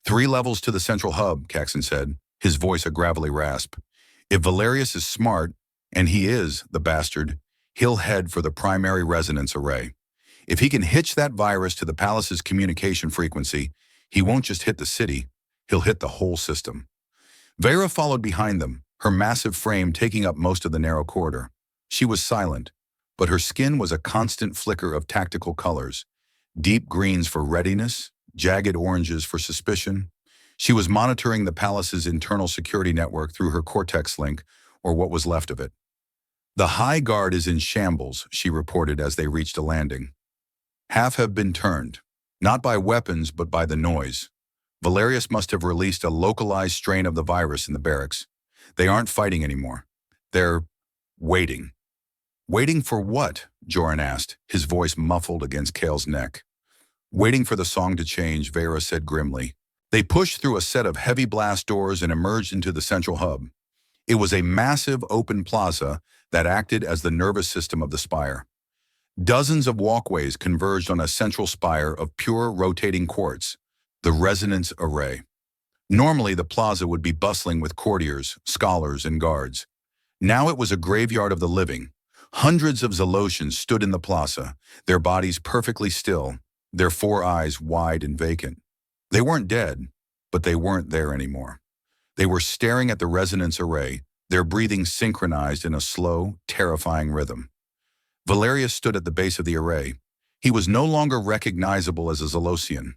3 levels to the central hub, Caxen said, his voice a gravelly rasp. "If Valerius is smart, and he is, the bastard, he'll head for the primary resonance array. If he can hitch that virus to the palace's communication frequency, he won't just hit the city, he'll hit the whole system." Vera followed behind them, her massive frame taking up most of the narrow corridor. She was silent, but her skin was a constant flicker of tactical colors, deep greens for readiness, jagged oranges for suspicion. She was monitoring the palace's internal security network through her Cortex link, or what was left of it. "The High Guard is in shambles," she reported as they reached a landing. "Half have been turned, not by weapons but by the noise. Valerius must have released a localized strain of the virus in the barracks. They aren't fighting anymore. They're waiting. Waiting for what? Joran asked, his voice muffled against Kale's neck. Waiting for the song to change, Vera said grimly. They pushed through a set of heavy blast doors and emerged into the central hub. It was a massive open plaza that acted as the nervous system of the Spire. Dozens of walkways converged on a central spire of pure rotating quartz, the resonance array. Normally, the plaza would be bustling with courtiers, scholars, and guards. Now it was a graveyard of the living. Hundreds of Xylosians stood in the plaza, their bodies perfectly still, their four eyes wide and vacant. They weren't dead, but they weren't there anymore. They were staring at the resonance array, their breathing synchronized in a slow, terrifying rhythm. Valerius stood at the base of the array. He was no longer recognizable as a Xylosian.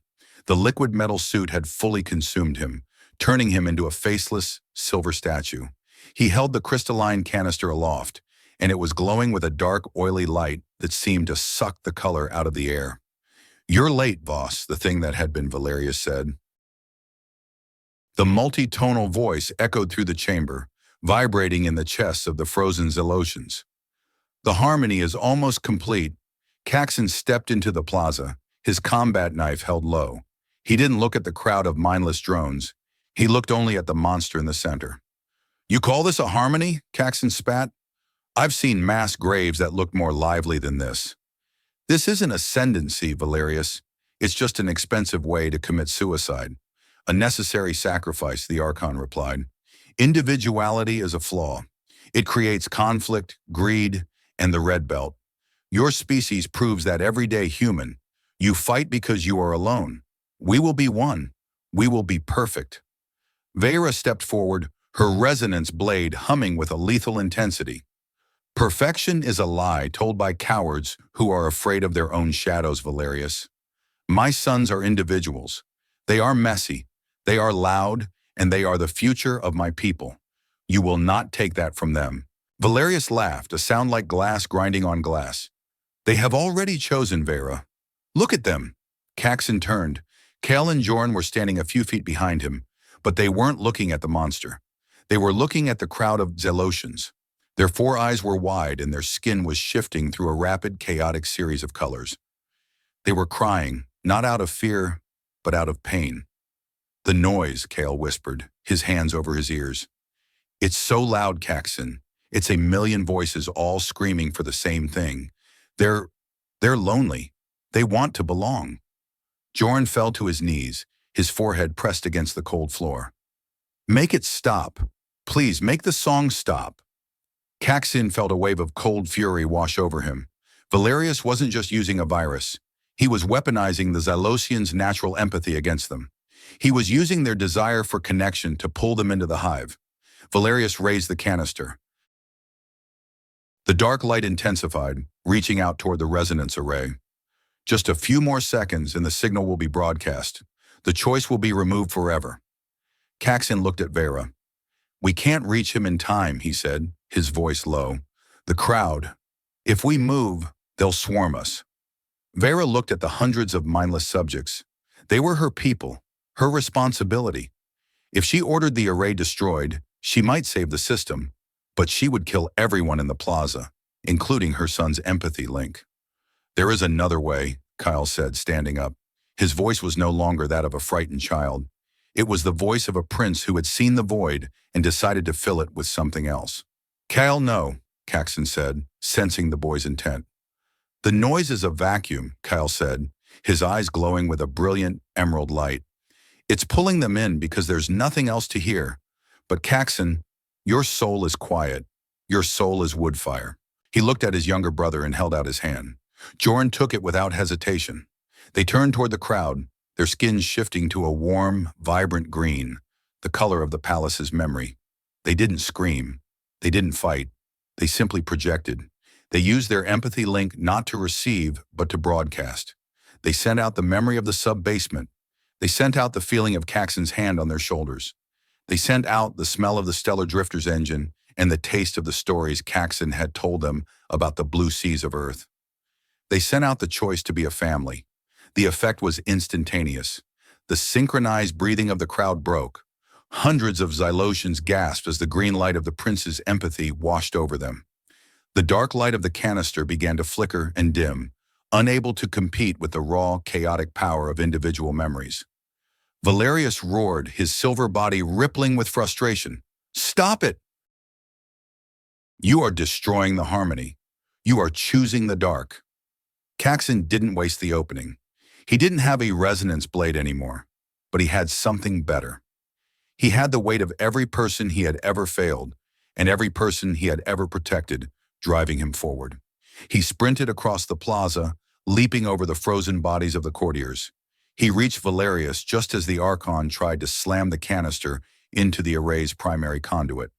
The liquid metal suit had fully consumed him, turning him into a faceless, silver statue. He held the crystalline canister aloft, and it was glowing with a dark, oily light that seemed to suck the color out of the air. "You're late, Voss," the thing that had been Valerius said. The multi-tonal voice echoed through the chamber, vibrating in the chests of the frozen Xylosians. "The harmony is almost complete." Caxen stepped into the plaza, his combat knife held low. He didn't look at the crowd of mindless drones. He looked only at the monster in the center. "You call this a harmony?" Caxen spat. "I've seen mass graves that looked more lively than this." "This isn't ascendancy, Valerius. It's just an expensive way to commit suicide. A necessary sacrifice," the Archon replied. "Individuality is a flaw. It creates conflict, greed, and the red belt. Your species proves that everyday human. You fight because you are alone. We will be one. We will be perfect." Vera stepped forward, her resonance blade humming with a lethal intensity. "Perfection is a lie told by cowards who are afraid of their own shadows, Valerius. My sons are individuals. They are messy, they are loud, and they are the future of my people. You will not take that from them." Valerius laughed, a sound like glass grinding on glass. "They have already chosen, Vera. Look at them." Caxen turned. Kale and Joran were standing a few feet behind him, but they weren't looking at the monster. They were looking at the crowd of Xylosians. Their four eyes were wide and their skin was shifting through a rapid, chaotic series of colors. They were crying, not out of fear, but out of pain. "The noise," Kale whispered, his hands over his ears. "It's so loud, Caxen. It's a million voices all screaming for the same thing. They're lonely. They want to belong." Joran fell to his knees, his forehead pressed against the cold floor. "Make it stop. Please, make the song stop." Caxen felt a wave of cold fury wash over him. Valerius wasn't just using a virus. He was weaponizing the Xylosians' natural empathy against them. He was using their desire for connection to pull them into the hive. Valerius raised the canister. The dark light intensified, reaching out toward the resonance array. "Just a few more seconds and the signal will be broadcast. The choice will be removed forever." Caxen looked at Vera. "We can't reach him in time," he said, his voice low. "The crowd. If we move, they'll swarm us." Vera looked at the hundreds of mindless subjects. They were her people, her responsibility. If she ordered the array destroyed, she might save the system, but she would kill everyone in the plaza, including her son's empathy link. "There is another way," Kyle said, standing up. His voice was no longer that of a frightened child. It was the voice of a prince who had seen the void and decided to fill it with something else. "Kyle, no," Caxen said, sensing the boy's intent. "The noise is a vacuum," Kyle said, his eyes glowing with a brilliant emerald light. "It's pulling them in because there's nothing else to hear. But Caxen, your soul is quiet. Your soul is woodfire." He looked at his younger brother and held out his hand. Joran took it without hesitation. They turned toward the crowd, their skins shifting to a warm, vibrant green, the color of the palace's memory. They didn't scream. They didn't fight. They simply projected. They used their empathy link not to receive, but to broadcast. They sent out the memory of the sub-basement. They sent out the feeling of Caxen's hand on their shoulders. They sent out the smell of the Stellar Drifter's engine and the taste of the stories Caxen had told them about the blue seas of Earth. They sent out the choice to be a family. The effect was instantaneous. The synchronized breathing of the crowd broke. Hundreds of Xylosians gasped as the green light of the prince's empathy washed over them. The dark light of the canister began to flicker and dim, unable to compete with the raw, chaotic power of individual memories. Valerius roared, his silver body rippling with frustration. "Stop it! You are destroying the harmony. You are choosing the dark." Caxen didn't waste the opening. He didn't have a resonance blade anymore, but he had something better. He had the weight of every person he had ever failed, and every person he had ever protected, driving him forward. He sprinted across the plaza, leaping over the frozen bodies of the courtiers. He reached Valerius just as the Archon tried to slam the canister into the array's primary conduit.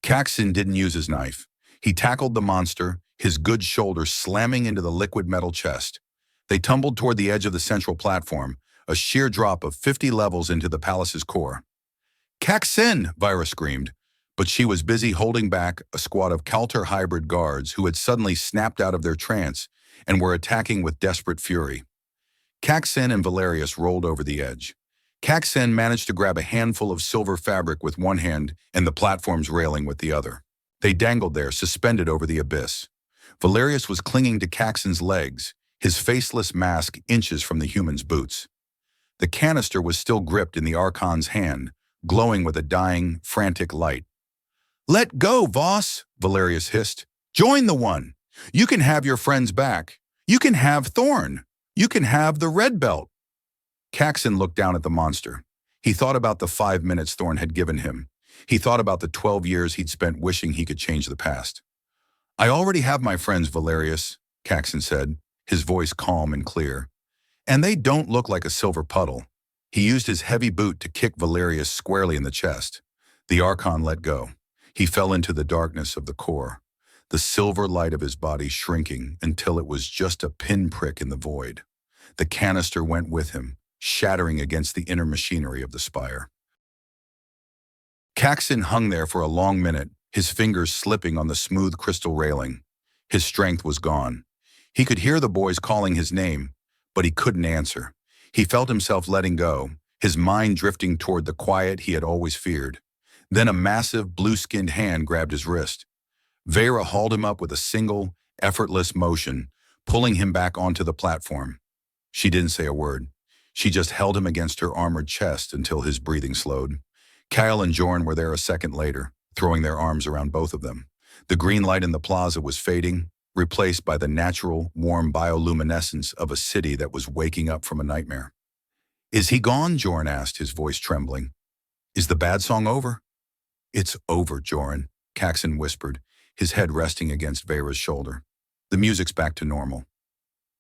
Caxen didn't use his knife. He tackled the monster, his good shoulder slamming into the liquid metal chest. They tumbled toward the edge of the central platform, a sheer drop of 50 levels into the palace's core. "Caxen!" Vira screamed, but she was busy holding back a squad of Calter hybrid guards who had suddenly snapped out of their trance and were attacking with desperate fury. Caxen and Valerius rolled over the edge. Caxen managed to grab a handful of silver fabric with one hand and the platform's railing with the other. They dangled there, suspended over the abyss. Valerius was clinging to Caxen's legs, his faceless mask inches from the human's boots. The canister was still gripped in the Archon's hand, glowing with a dying, frantic light. "Let go, Voss," Valerius hissed. "Join the one. You can have your friends back. You can have Thorn. You can have the red belt." Caxen looked down at the monster. He thought about the 5 minutes Thorn had given him. He thought about the 12 years he'd spent wishing he could change the past. "I already have my friends, Valerius," Caxen said, his voice calm and clear. "And they don't look like a silver puddle." He used his heavy boot to kick Valerius squarely in the chest. The Archon let go. He fell into the darkness of the core, the silver light of his body shrinking until it was just a pinprick in the void. The canister went with him, shattering against the inner machinery of the Spire. Caxen hung there for a long minute, his fingers slipping on the smooth crystal railing. His strength was gone. He could hear the boys calling his name, but he couldn't answer. He felt himself letting go, his mind drifting toward the quiet he had always feared. Then a massive, blue-skinned hand grabbed his wrist. Vera hauled him up with a single, effortless motion, pulling him back onto the platform. She didn't say a word. She just held him against her armored chest until his breathing slowed. Kyle and Jorn were there a second later, throwing their arms around both of them. The green light in the plaza was fading, replaced by the natural, warm bioluminescence of a city that was waking up from a nightmare. "Is he gone?" Jorn asked, his voice trembling. "Is the bad song over?" "It's over, Jorn," Caxen whispered, his head resting against Vera's shoulder. "The music's back to normal."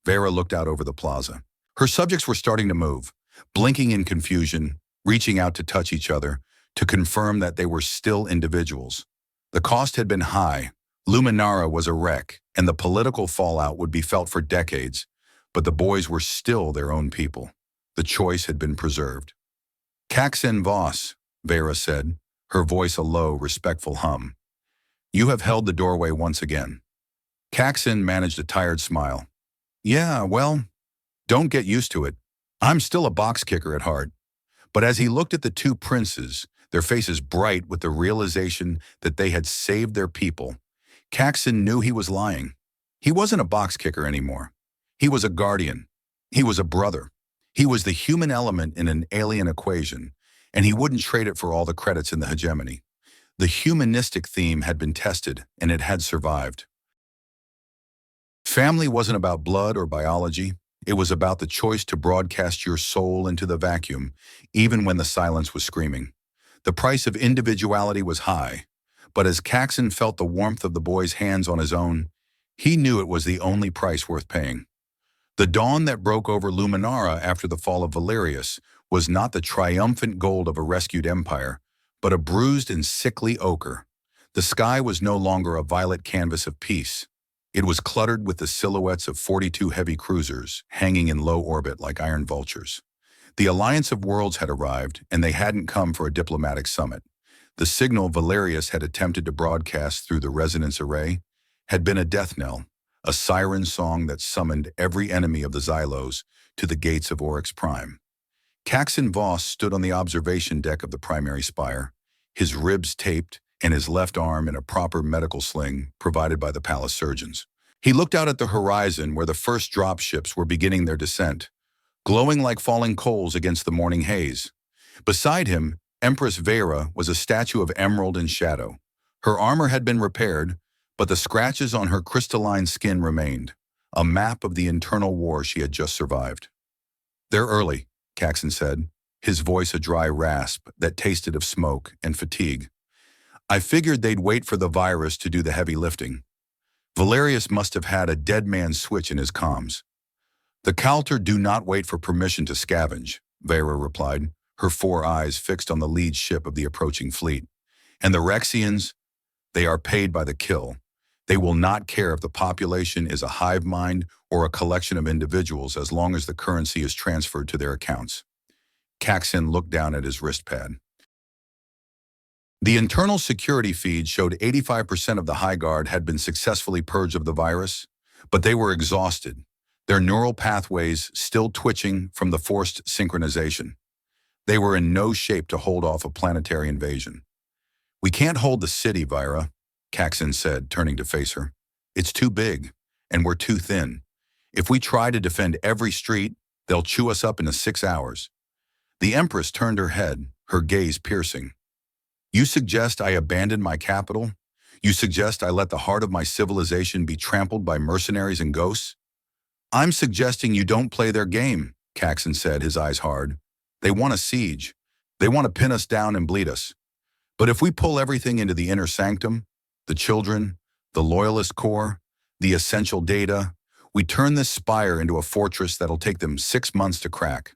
Vera looked out over the plaza. Her subjects were starting to move, blinking in confusion, reaching out to touch each other, to confirm that they were still individuals. The cost had been high, Luminara was a wreck, and the political fallout would be felt for decades, but the boys were still their own people. The choice had been preserved. "Caxen Voss," Vera said, her voice a low, respectful hum. "You have held the doorway once again." Caxen managed a tired smile. "Yeah, well, don't get used to it. I'm still a box kicker at heart." But as he looked at the two princes, their faces bright with the realization that they had saved their people, Caxen knew he was lying. He wasn't a box kicker anymore. He was a guardian. He was a brother. He was the human element in an alien equation, and he wouldn't trade it for all the credits in the hegemony. The humanistic theme had been tested, and it had survived. Family wasn't about blood or biology. It was about the choice to broadcast your soul into the vacuum, even when the silence was screaming. The price of individuality was high, but as Caxen felt the warmth of the boy's hands on his own, he knew it was the only price worth paying. The dawn that broke over Luminara after the fall of Valerius was not the triumphant gold of a rescued empire, but a bruised and sickly ochre. The sky was no longer a violet canvas of peace. It was cluttered with the silhouettes of 42 heavy cruisers, hanging in low orbit like iron vultures. The Alliance of Worlds had arrived, and they hadn't come for a diplomatic summit. The signal Valerius had attempted to broadcast through the resonance array had been a death knell, a siren song that summoned every enemy of the Xylos to the gates of Oryx Prime. Caxen Voss stood on the observation deck of the primary spire, his ribs taped and his left arm in a proper medical sling provided by the palace surgeons. He looked out at the horizon where the first dropships were beginning their descent, glowing like falling coals against the morning haze. Beside him, Empress Vera was a statue of emerald and shadow. Her armor had been repaired, but the scratches on her crystalline skin remained, a map of the internal war she had just survived. "They're early," Caxen said, his voice a dry rasp that tasted of smoke and fatigue. "I figured they'd wait for the virus to do the heavy lifting. Valerius must have had a dead man's switch in his comms." "The Calter do not wait for permission to scavenge," Vera replied, her four eyes fixed on the lead ship of the approaching fleet. "And the Rexians, they are paid by the kill. They will not care if the population is a hive mind or a collection of individuals as long as the currency is transferred to their accounts." Caxen looked down at his wristpad. The internal security feed showed 85% of the High Guard had been successfully purged of the virus, but they were exhausted, their neural pathways still twitching from the forced synchronization. They were in no shape to hold off a planetary invasion. "We can't hold the city, Vira," Caxen said, turning to face her. "It's too big, and we're too thin. If we try to defend every street, they'll chew us up in 6 hours." The Empress turned her head, her gaze piercing. "You suggest I abandon my capital? You suggest I let the heart of my civilization be trampled by mercenaries and ghosts?" "I'm suggesting you don't play their game," Caxen said, his eyes hard. "They want a siege. They want to pin us down and bleed us. But if we pull everything into the inner sanctum, the children, the loyalist core, the essential data, we turn this spire into a fortress that'll take them 6 months to crack.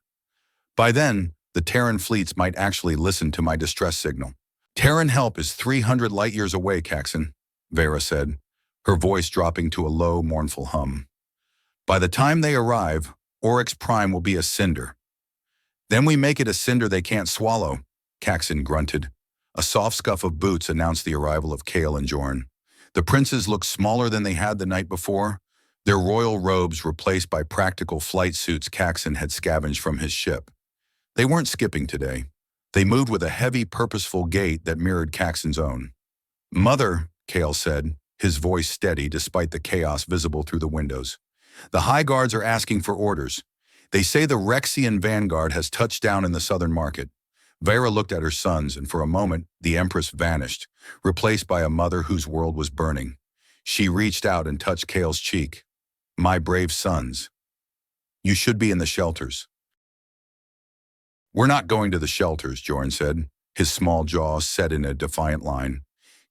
By then, the Terran fleets might actually listen to my distress signal." "Terran help is 300 light years away, Caxen," Vera said, her voice dropping to a low, mournful hum. "By the time they arrive, Oryx Prime will be a cinder." "Then we make it a cinder they can't swallow," Caxen grunted. A soft scuff of boots announced the arrival of Kale and Jorn. The princes looked smaller than they had the night before, their royal robes replaced by practical flight suits Caxen had scavenged from his ship. They weren't skipping today. They moved with a heavy, purposeful gait that mirrored Caxen's own. "Mother," Kale said, his voice steady despite the chaos visible through the windows. "The High Guards are asking for orders. They say the Rexian vanguard has touched down in the southern market." Vera looked at her sons, and for a moment, the Empress vanished, replaced by a mother whose world was burning. She reached out and touched Kale's cheek. "My brave sons. You should be in the shelters." "We're not going to the shelters," Jorn said, his small jaws set in a defiant line.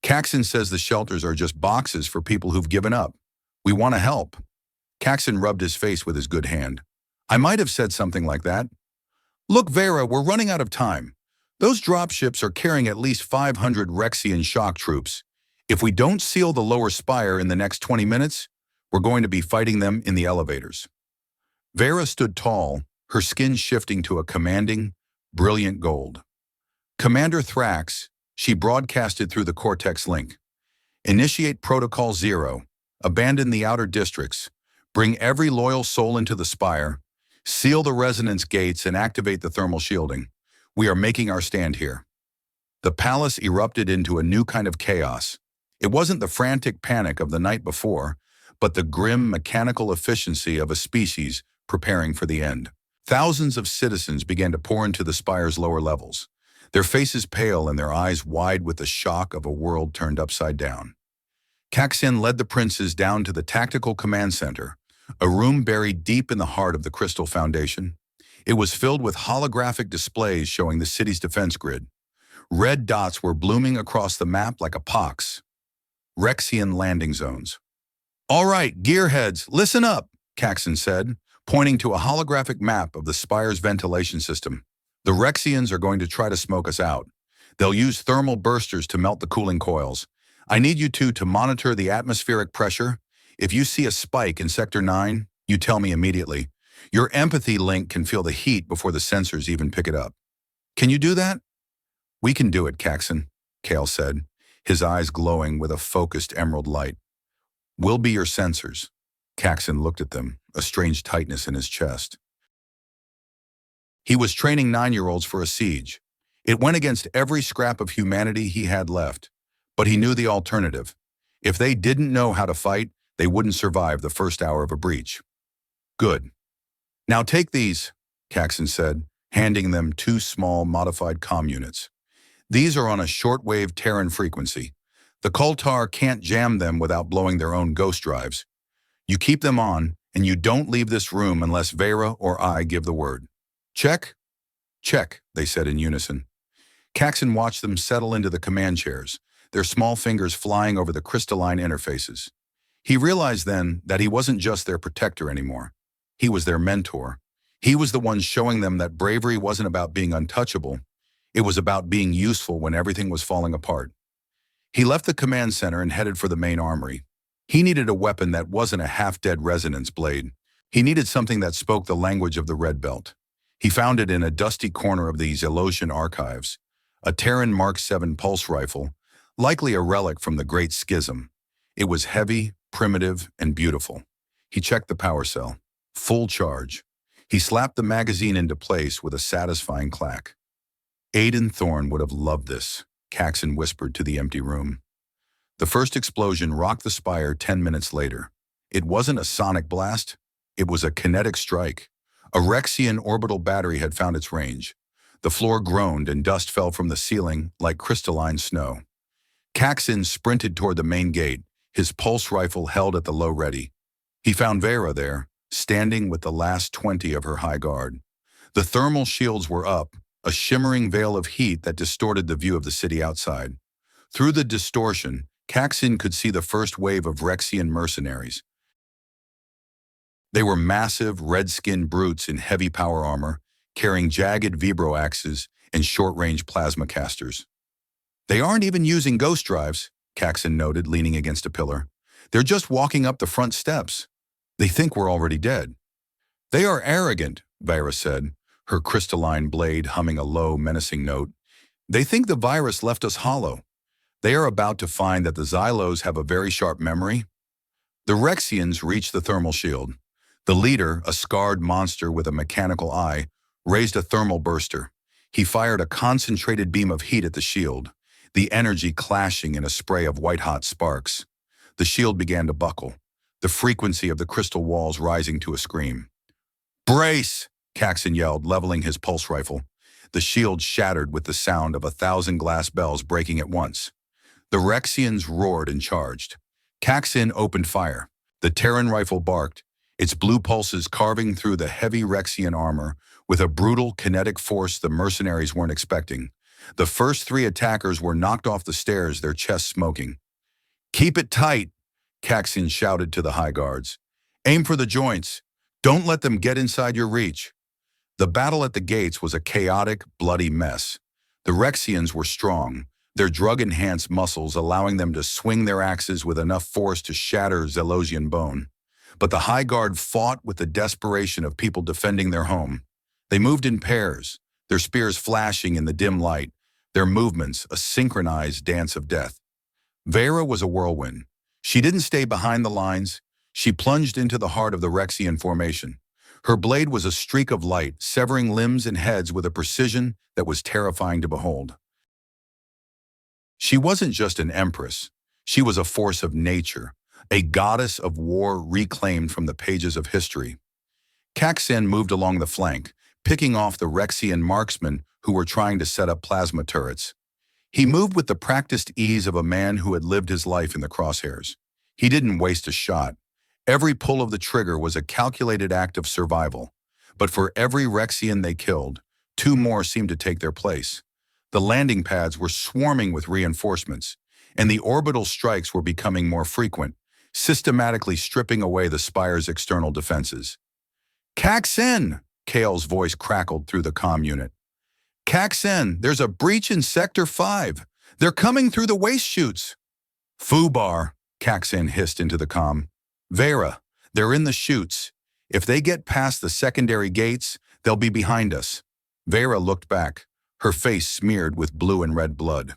"Caxen says the shelters are just boxes for people who've given up. We want to help." Caxen rubbed his face with his good hand. "I might have said something like that. Look, Vera, we're running out of time. Those dropships are carrying at least 500 Rexian shock troops. If we don't seal the lower spire in the next 20 minutes, we're going to be fighting them in the elevators." Vera stood tall, her skin shifting to a commanding, brilliant gold. "Commander Thrax," she broadcasted through the Cortex link. "Initiate Protocol 0. Abandon the outer districts. Bring every loyal soul into the spire. Seal the resonance gates and activate the thermal shielding. We are making our stand here." The palace erupted into a new kind of chaos. It wasn't the frantic panic of the night before, but the grim mechanical efficiency of a species preparing for the end. Thousands of citizens began to pour into the spire's lower levels, their faces pale and their eyes wide with the shock of a world turned upside down. Caxen led the princes down to the Tactical Command Center, a room buried deep in the heart of the Crystal Foundation. It was filled with holographic displays showing the city's defense grid. Red dots were blooming across the map like a pox. Rexian landing zones. "All right, gearheads, listen up," Caxen said, pointing to a holographic map of the Spire's ventilation system. "The Rexians are going to try to smoke us out. They'll use thermal bursters to melt the cooling coils. I need you two to monitor the atmospheric pressure. If you see a spike in Sector 9, you tell me immediately. Your empathy link can feel the heat before the sensors even pick it up. Can you do that?" "We can do it, Caxen," Kale said, his eyes glowing with a focused emerald light. "We'll be your sensors." Caxen looked at them, a strange tightness in his chest. He was training 9-year-olds for a siege. It went against every scrap of humanity he had left. But he knew the alternative. If they didn't know how to fight, they wouldn't survive the first hour of a breach. Good. Now take these, Caxen said, handing them 2 small modified comm units. These are on a shortwave Terran frequency. The Kultar can't jam them without blowing their own ghost drives. You keep them on, and you don't leave this room unless Vera or I give the word. Check? Check, they said in unison. Caxen watched them settle into the command chairs, their small fingers flying over the crystalline interfaces. He realized then that he wasn't just their protector anymore. He was their mentor. He was the one showing them that bravery wasn't about being untouchable. It was about being useful when everything was falling apart. He left the command center and headed for the main armory. He needed a weapon that wasn't a half-dead resonance blade. He needed something that spoke the language of the Red Belt. He found it in a dusty corner of the Xylosian archives, a Terran Mark VII pulse rifle, likely a relic from the Great Schism. It was heavy, primitive, and beautiful. He checked the power cell. Full charge. He slapped the magazine into place with a satisfying clack. Aiden Thorne would have loved this, Caxen whispered to the empty room. The first explosion rocked the Spire 10 minutes later. It wasn't a sonic blast. It was a kinetic strike. A Rexian orbital battery had found its range. The floor groaned and dust fell from the ceiling like crystalline snow. Caxen sprinted toward the main gate, his pulse rifle held at the low ready. He found Vera there, standing with the last 20 of her high guard. The thermal shields were up, a shimmering veil of heat that distorted the view of the city outside. Through the distortion, Caxen could see the first wave of Rexian mercenaries. They were massive, red-skinned brutes in heavy power armor, carrying jagged vibro axes and short-range plasma casters. They aren't even using ghost drives, Caxen noted, leaning against a pillar. They're just walking up the front steps. They think we're already dead. They are arrogant, Vera said, her crystalline blade humming a low, menacing note. They think the virus left us hollow. They are about to find that the Xylos have a very sharp memory. The Rexians reached the thermal shield. The leader, a scarred monster with a mechanical eye, raised a thermal burster. He fired a concentrated beam of heat at the shield, the energy clashing in a spray of white-hot sparks. The shield began to buckle, the frequency of the crystal walls rising to a scream. "Brace!" Caxen yelled, leveling his pulse rifle. The shield shattered with the sound of 1,000 glass bells breaking at once. The Rexians roared and charged. Caxen opened fire. The Terran rifle barked, its blue pulses carving through the heavy Rexian armor with a brutal kinetic force the mercenaries weren't expecting. The first 3 attackers were knocked off the stairs, their chests smoking. "Keep it tight," Caxen shouted to the high guards. "Aim for the joints. Don't let them get inside your reach." The battle at the gates was a chaotic, bloody mess. The Rexians were strong, their drug-enhanced muscles allowing them to swing their axes with enough force to shatter Xylosian bone. But the High Guard fought with the desperation of people defending their home. They moved in pairs, their spears flashing in the dim light, their movements a synchronized dance of death. Vera was a whirlwind. She didn't stay behind the lines. She plunged into the heart of the Rexian formation. Her blade was a streak of light, severing limbs and heads with a precision that was terrifying to behold. She wasn't just an empress. She was a force of nature, a goddess of war reclaimed from the pages of history. Caxen moved along the flank, picking off the Rexian marksmen who were trying to set up plasma turrets. He moved with the practiced ease of a man who had lived his life in the crosshairs. He didn't waste a shot. Every pull of the trigger was a calculated act of survival. But for every Rexian they killed, 2 more seemed to take their place. The landing pads were swarming with reinforcements, and the orbital strikes were becoming more frequent, systematically stripping away the Spire's external defenses. "Caxen!" Kale's voice crackled through the comm unit. "Caxen, there's a breach in Sector 5. They're coming through the waste chutes." "Fubar," Caxen hissed into the comm. "Vera, they're in the chutes. If they get past the secondary gates, they'll be behind us." Vera looked back, her face smeared with blue and red blood.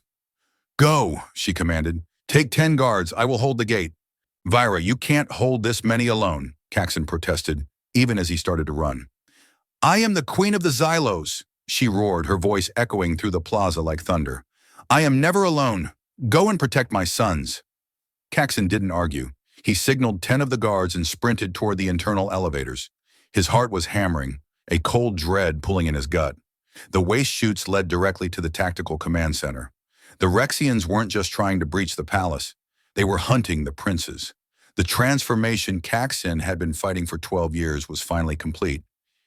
"Go," she commanded. "Take 10 guards. I will hold the gate." "Vera, you can't hold this many alone," Caxen protested, even as he started to run. I am the queen of the Xylos, she roared, her voice echoing through the plaza like thunder. I am never alone. Go and protect my sons. Caxen didn't argue. He signaled 10 of the guards and sprinted toward the internal elevators. His heart was hammering, a cold dread pulling in his gut. The waste chutes led directly to the tactical command center. The Rexians weren't just trying to breach the palace. They were hunting the princes. The transformation Caxen had been fighting for 12 years was finally complete.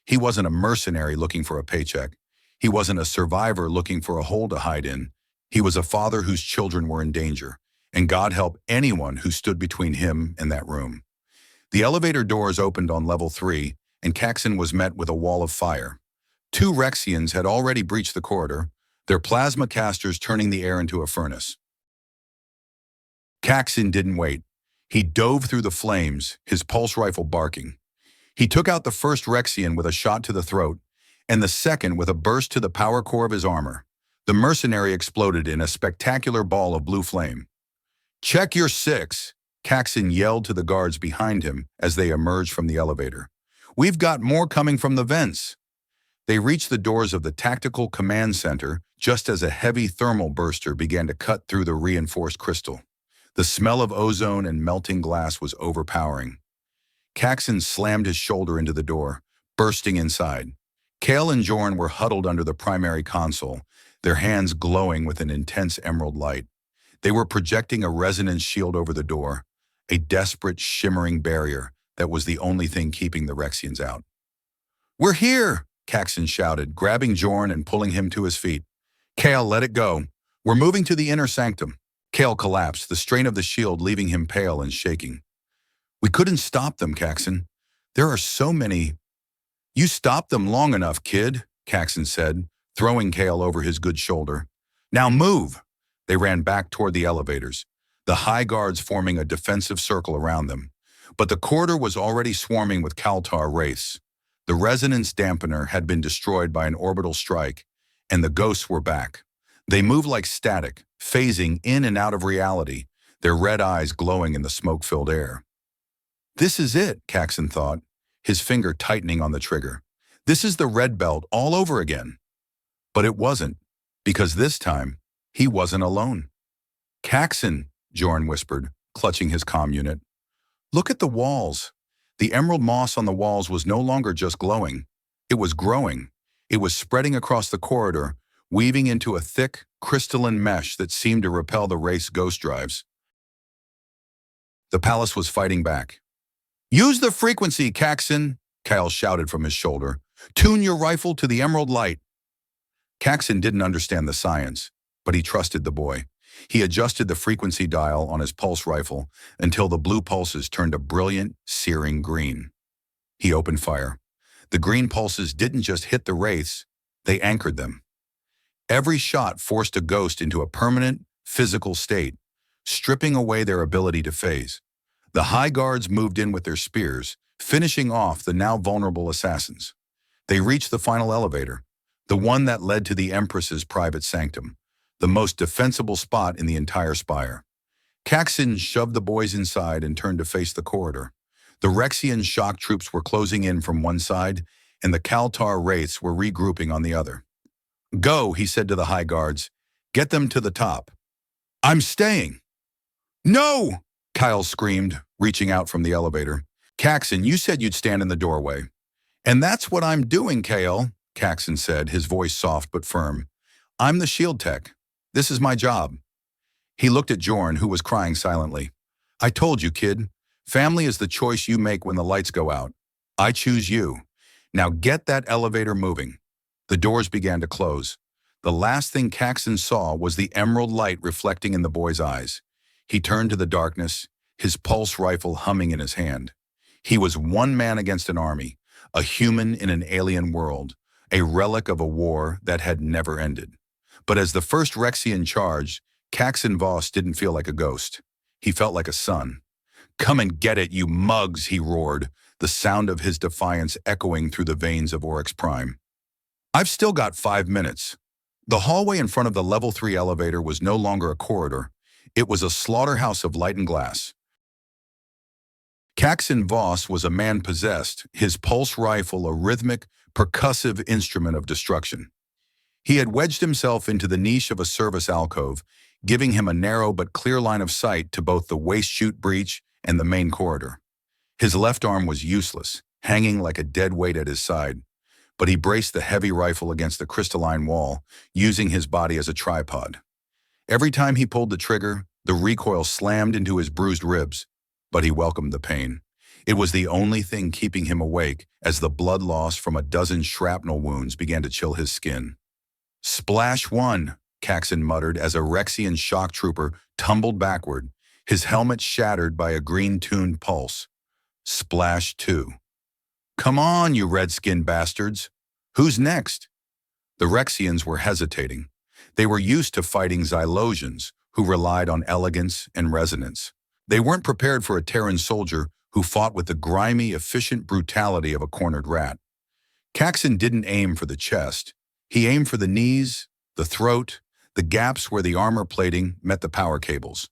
He wasn't a mercenary looking for a paycheck. He wasn't a survivor looking for a hole to hide in. He was a father whose children were in danger, and God help anyone who stood between him and that room. The elevator doors opened on level 3, and Caxen was met with a wall of fire. 2 Rexians had already breached the corridor, their plasma casters turning the air into a furnace. Caxen didn't wait. He dove through the flames, his pulse rifle barking. He took out the first Rexian with a shot to the throat, and the second with a burst to the power core of his armor. The mercenary exploded in a spectacular ball of blue flame. Check your 6, Caxen yelled to the guards behind him as they emerged from the elevator. We've got more coming from the vents. They reached the doors of the tactical command center just as a heavy thermal burster began to cut through the reinforced crystal. The smell of ozone and melting glass was overpowering. Caxen slammed his shoulder into the door, bursting inside. Kale and Jorn were huddled under the primary console, their hands glowing with an intense emerald light. They were projecting a resonance shield over the door, a desperate, shimmering barrier that was the only thing keeping the Rexians out. We're here, Caxen shouted, grabbing Jorn and pulling him to his feet. Kale, let it go. We're moving to the inner sanctum. Kale collapsed, the strain of the shield leaving him pale and shaking. We couldn't stop them, Caxen. There are so many. You stopped them long enough, kid, Caxen said, throwing Kale over his good shoulder. Now move. They ran back toward the elevators, the high guards forming a defensive circle around them. But the corridor was already swarming with Kaltar wraiths. The resonance dampener had been destroyed by an orbital strike, and the ghosts were back. They moved like static, phasing in and out of reality, their red eyes glowing in the smoke-filled air. This is it, Caxen thought, his finger tightening on the trigger. This is the red belt all over again. But it wasn't, because this time, he wasn't alone. Caxen, Jorn whispered, clutching his comm unit. Look at the walls. The emerald moss on the walls was no longer just glowing. It was growing. It was spreading across the corridor, weaving into a thick, crystalline mesh that seemed to repel the wraith's ghost drives. The palace was fighting back. Use the frequency, Caxen, Kyle shouted from his shoulder. Tune your rifle to the emerald light. Caxen didn't understand the science, but he trusted the boy. He adjusted the frequency dial on his pulse rifle until the blue pulses turned a brilliant, searing green. He opened fire. The green pulses didn't just hit the wraiths, they anchored them. Every shot forced a ghost into a permanent, physical state, stripping away their ability to phase. The high guards moved in with their spears, finishing off the now vulnerable assassins. They reached the final elevator, the one that led to the Empress's private sanctum, the most defensible spot in the entire Spire. Caxen shoved the boys inside and turned to face the corridor. The Rexian shock troops were closing in from one side, and the Kaltar wraiths were regrouping on the other. Go, he said to the high guards. Get them to the top. I'm staying. No! Kyle screamed, reaching out from the elevator. Caxen, you said you'd stand in the doorway. And that's what I'm doing, Kale, Caxen said, his voice soft but firm. I'm the shield tech. This is my job. He looked at Jorn, who was crying silently. I told you, kid. Family is the choice you make when the lights go out. I choose you. Now get that elevator moving. The doors began to close. The last thing Caxen saw was the emerald light reflecting in the boy's eyes. He turned to the darkness, his pulse rifle humming in his hand. He was one man against an army, a human in an alien world, a relic of a war that had never ended. But as the first Rexian charged, Caxen Voss didn't feel like a ghost. He felt like a son. Come and get it, you mugs, he roared, the sound of his defiance echoing through the veins of Oryx Prime. I've still got 5 minutes. The hallway in front of the level 3 elevator was no longer a corridor. It was a slaughterhouse of light and glass. Caxen Voss was a man possessed, his pulse rifle a rhythmic, percussive instrument of destruction. He had wedged himself into the niche of a service alcove, giving him a narrow but clear line of sight to both the waste chute breach and the main corridor. His left arm was useless, hanging like a dead weight at his side, but he braced the heavy rifle against the crystalline wall, using his body as a tripod. Every time he pulled the trigger, the recoil slammed into his bruised ribs, but he welcomed the pain. It was the only thing keeping him awake as the blood loss from a dozen shrapnel wounds began to chill his skin. "Splash one," Caxen muttered as a Rexian shock trooper tumbled backward, his helmet shattered by a green-tuned pulse. "Splash two." "Come on, you red-skinned bastards. Who's next?" The Rexians were hesitating. They were used to fighting Xylosians, who relied on elegance and resonance. They weren't prepared for a Terran soldier who fought with the grimy, efficient brutality of a cornered rat. Caxen didn't aim for the chest. He aimed for the knees, the throat, the gaps where the armor plating met the power cables.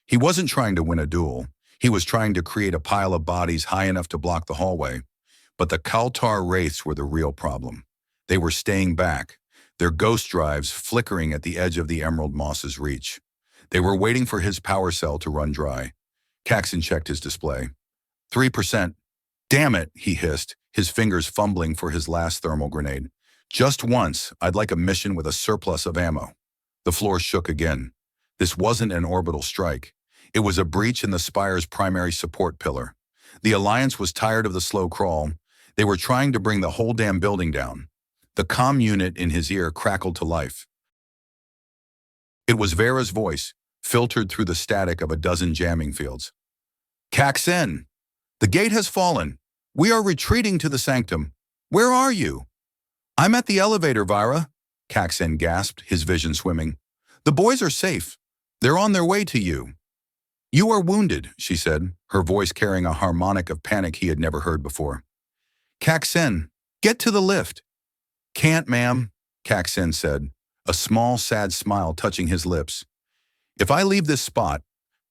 He wasn't trying to win a duel. He was trying to create a pile of bodies high enough to block the hallway. But the Kaltar wraiths were the real problem. They were staying back, their ghost drives flickering at the edge of the Emerald Moss's reach. They were waiting for his power cell to run dry. Caxen checked his display. 3%. "Damn it," he hissed, his fingers fumbling for his last thermal grenade. "Just once, I'd like a mission with a surplus of ammo." The floor shook again. This wasn't an orbital strike. It was a breach in the Spire's primary support pillar. The Alliance was tired of the slow crawl. They were trying to bring the whole damn building down. The comm unit in his ear crackled to life. It was Vera's voice, filtered through the static of a dozen jamming fields. "Caxen! The gate has fallen. We are retreating to the sanctum. Where are you?" "I'm at the elevator, Vira," Caxen gasped, his vision swimming. "The boys are safe. They're on their way to you." "You are wounded," she said, her voice carrying a harmonic of panic he had never heard before. "Caxen, get to the lift." "Can't, ma'am," Caxen said, a small, sad smile touching his lips. "If I leave this spot,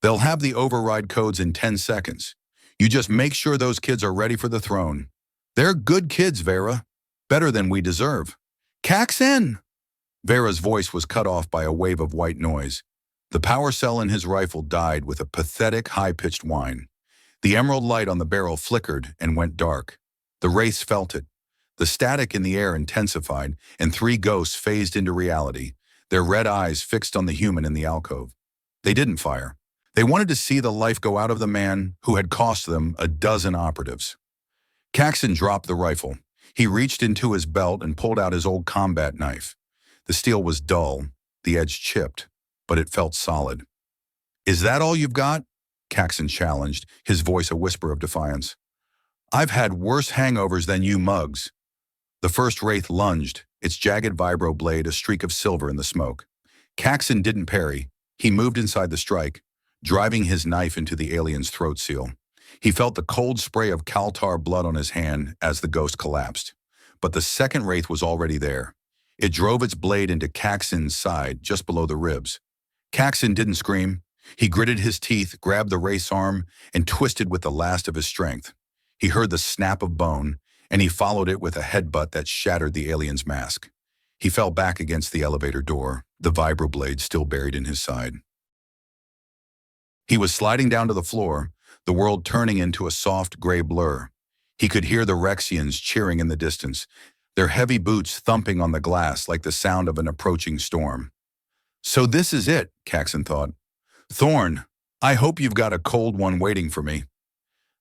they'll have the override codes in 10 seconds. You just make sure those kids are ready for the throne. They're good kids, Vera. Better than we deserve." "Caxen!" Vera's voice was cut off by a wave of white noise. The power cell in his rifle died with a pathetic, high-pitched whine. The emerald light on the barrel flickered and went dark. The wraiths felt it. The static in the air intensified, and 3 ghosts phased into reality, their red eyes fixed on the human in the alcove. They didn't fire. They wanted to see the life go out of the man who had cost them a dozen operatives. Caxen dropped the rifle. He reached into his belt and pulled out his old combat knife. The steel was dull, the edge chipped, but it felt solid. "Is that all you've got?" Caxen challenged, his voice a whisper of defiance. "I've had worse hangovers than you mugs." The first wraith lunged, its jagged vibro blade a streak of silver in the smoke. Caxen didn't parry. He moved inside the strike, driving his knife into the alien's throat seal. He felt the cold spray of Kaltar blood on his hand as the ghost collapsed. But the second wraith was already there. It drove its blade into Caxen's side, just below the ribs. Caxen didn't scream. He gritted his teeth, grabbed the wraith's arm, and twisted with the last of his strength. He heard the snap of bone, and he followed it with a headbutt that shattered the alien's mask. He fell back against the elevator door, the vibroblade still buried in his side. He was sliding down to the floor, the world turning into a soft gray blur. He could hear the Rexians cheering in the distance, their heavy boots thumping on the glass like the sound of an approaching storm. "So this is it," Caxen thought. "Thorn, I hope you've got a cold one waiting for me."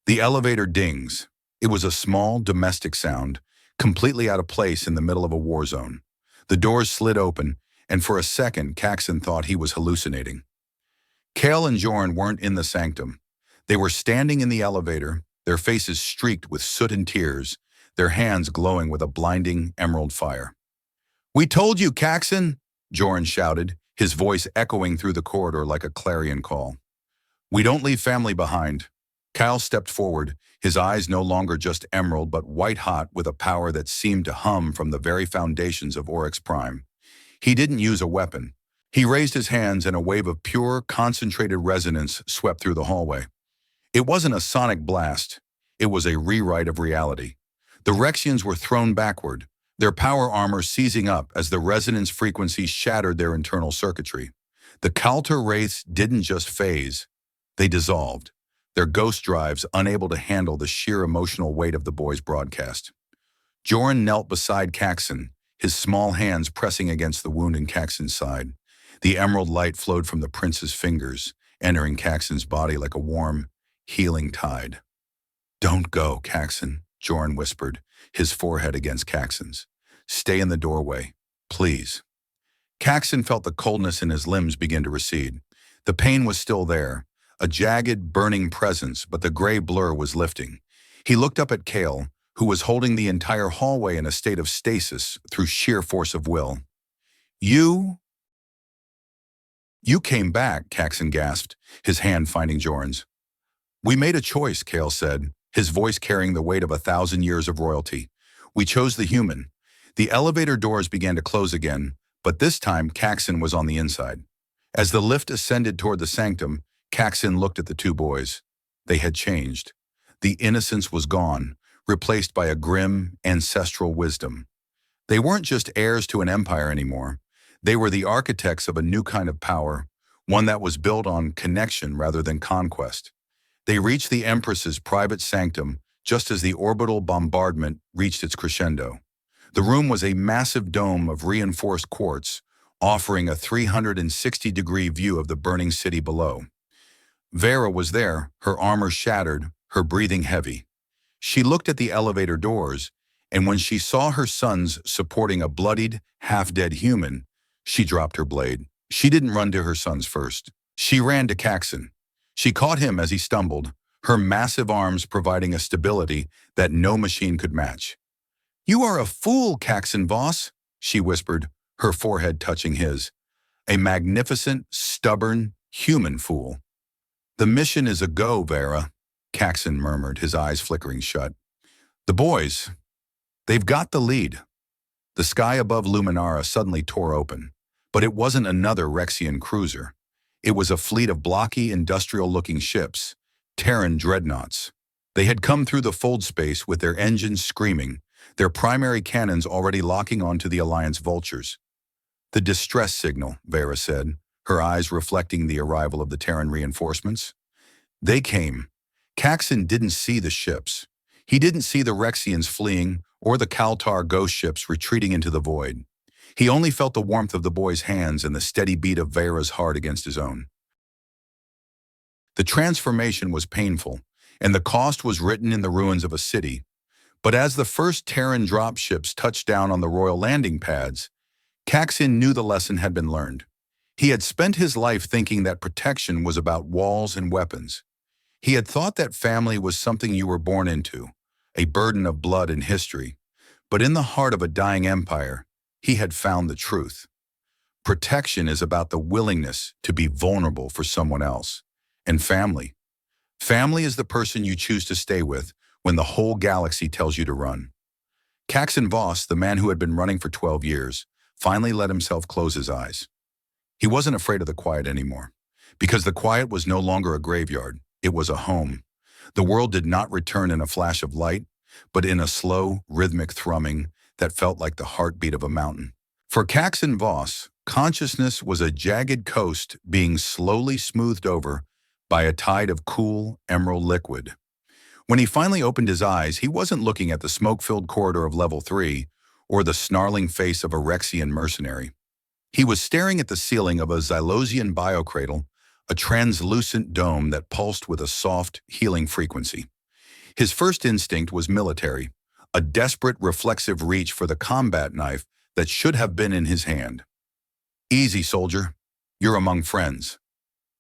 The elevator dings. It was a small, domestic sound, completely out of place in the middle of a war zone. The doors slid open, and for a second, Caxen thought he was hallucinating. Kale and Jorn weren't in the sanctum. They were standing in the elevator, their faces streaked with soot and tears, their hands glowing with a blinding emerald fire. "We told you, Caxen!" Jorn shouted, his voice echoing through the corridor like a clarion call. "We don't leave family behind." Kyle stepped forward, his eyes no longer just emerald but white-hot with a power that seemed to hum from the very foundations of Oryx Prime. He didn't use a weapon. He raised his hands and a wave of pure, concentrated resonance swept through the hallway. It wasn't a sonic blast. It was a rewrite of reality. The Rexians were thrown backward, their power armor seizing up as the resonance frequency shattered their internal circuitry. The Kalter wraiths didn't just phase, they dissolved, their ghost drives unable to handle the sheer emotional weight of the boys' broadcast. Joran knelt beside Caxen, his small hands pressing against the wound in Caxen's side. The emerald light flowed from the prince's fingers, entering Caxen's body like a warm, healing tide. "Don't go, Caxen," Joran whispered, his forehead against Caxen's. "Stay in the doorway, please." Caxen felt the coldness in his limbs begin to recede. The pain was still there, a jagged, burning presence, but the gray blur was lifting. He looked up at Kale, who was holding the entire hallway in a state of stasis through sheer force of will. You came back," Caxen gasped, his hand finding Joran's. "We made a choice," Kale said, his voice carrying the weight of 1,000 years of royalty. "We chose the human." The elevator doors began to close again, but this time Caxen was on the inside. As the lift ascended toward the sanctum, Caxen looked at the two boys. They had changed. The innocence was gone, replaced by a grim, ancestral wisdom. They weren't just heirs to an empire anymore. They were the architects of a new kind of power, one that was built on connection rather than conquest. They reached the Empress's private sanctum just as the orbital bombardment reached its crescendo. The room was a massive dome of reinforced quartz, offering a 360-degree view of the burning city below. Vera was there, her armor shattered, her breathing heavy. She looked at the elevator doors, and when she saw her sons supporting a bloodied, half-dead human, she dropped her blade. She didn't run to her sons first. She ran to Caxen. She caught him as he stumbled, her massive arms providing a stability that no machine could match. "You are a fool, Caxen Voss," she whispered, her forehead touching his. "A magnificent, stubborn, human fool." "The mission is a go, Vera," Caxen murmured, his eyes flickering shut. "The boys, they've got the lead." The sky above Luminara suddenly tore open, but it wasn't another Rexian cruiser. It was a fleet of blocky, industrial-looking ships, Terran dreadnoughts. They had come through the fold space with their engines screaming, their primary cannons already locking onto the Alliance vultures. "The distress signal," Vera said, her eyes reflecting the arrival of the Terran reinforcements. They came. Caxen didn't see the ships. He didn't see the Rexians fleeing or the Kaltar ghost ships retreating into the void. He only felt the warmth of the boy's hands and the steady beat of Vera's heart against his own. The transformation was painful, and the cost was written in the ruins of a city. But as the first Terran dropships touched down on the royal landing pads, Caxen knew the lesson had been learned. He had spent his life thinking that protection was about walls and weapons. He had thought that family was something you were born into, a burden of blood and history. But in the heart of a dying empire, he had found the truth. Protection is about the willingness to be vulnerable for someone else. And family. Family is the person you choose to stay with when the whole galaxy tells you to run. Caxen Voss, the man who had been running for 12 years, finally let himself close his eyes. He wasn't afraid of the quiet anymore, because the quiet was no longer a graveyard, it was a home. The world did not return in a flash of light, but in a slow, rhythmic thrumming that felt like the heartbeat of a mountain. For Caxen Voss, consciousness was a jagged coast being slowly smoothed over by a tide of cool, emerald liquid. When he finally opened his eyes, he wasn't looking at the smoke-filled corridor of Level 3 or the snarling face of a Rexian mercenary. He was staring at the ceiling of a Xylosian biocradle, a translucent dome that pulsed with a soft, healing frequency. His first instinct was military, a desperate, reflexive reach for the combat knife that should have been in his hand. "Easy, soldier. You're among friends."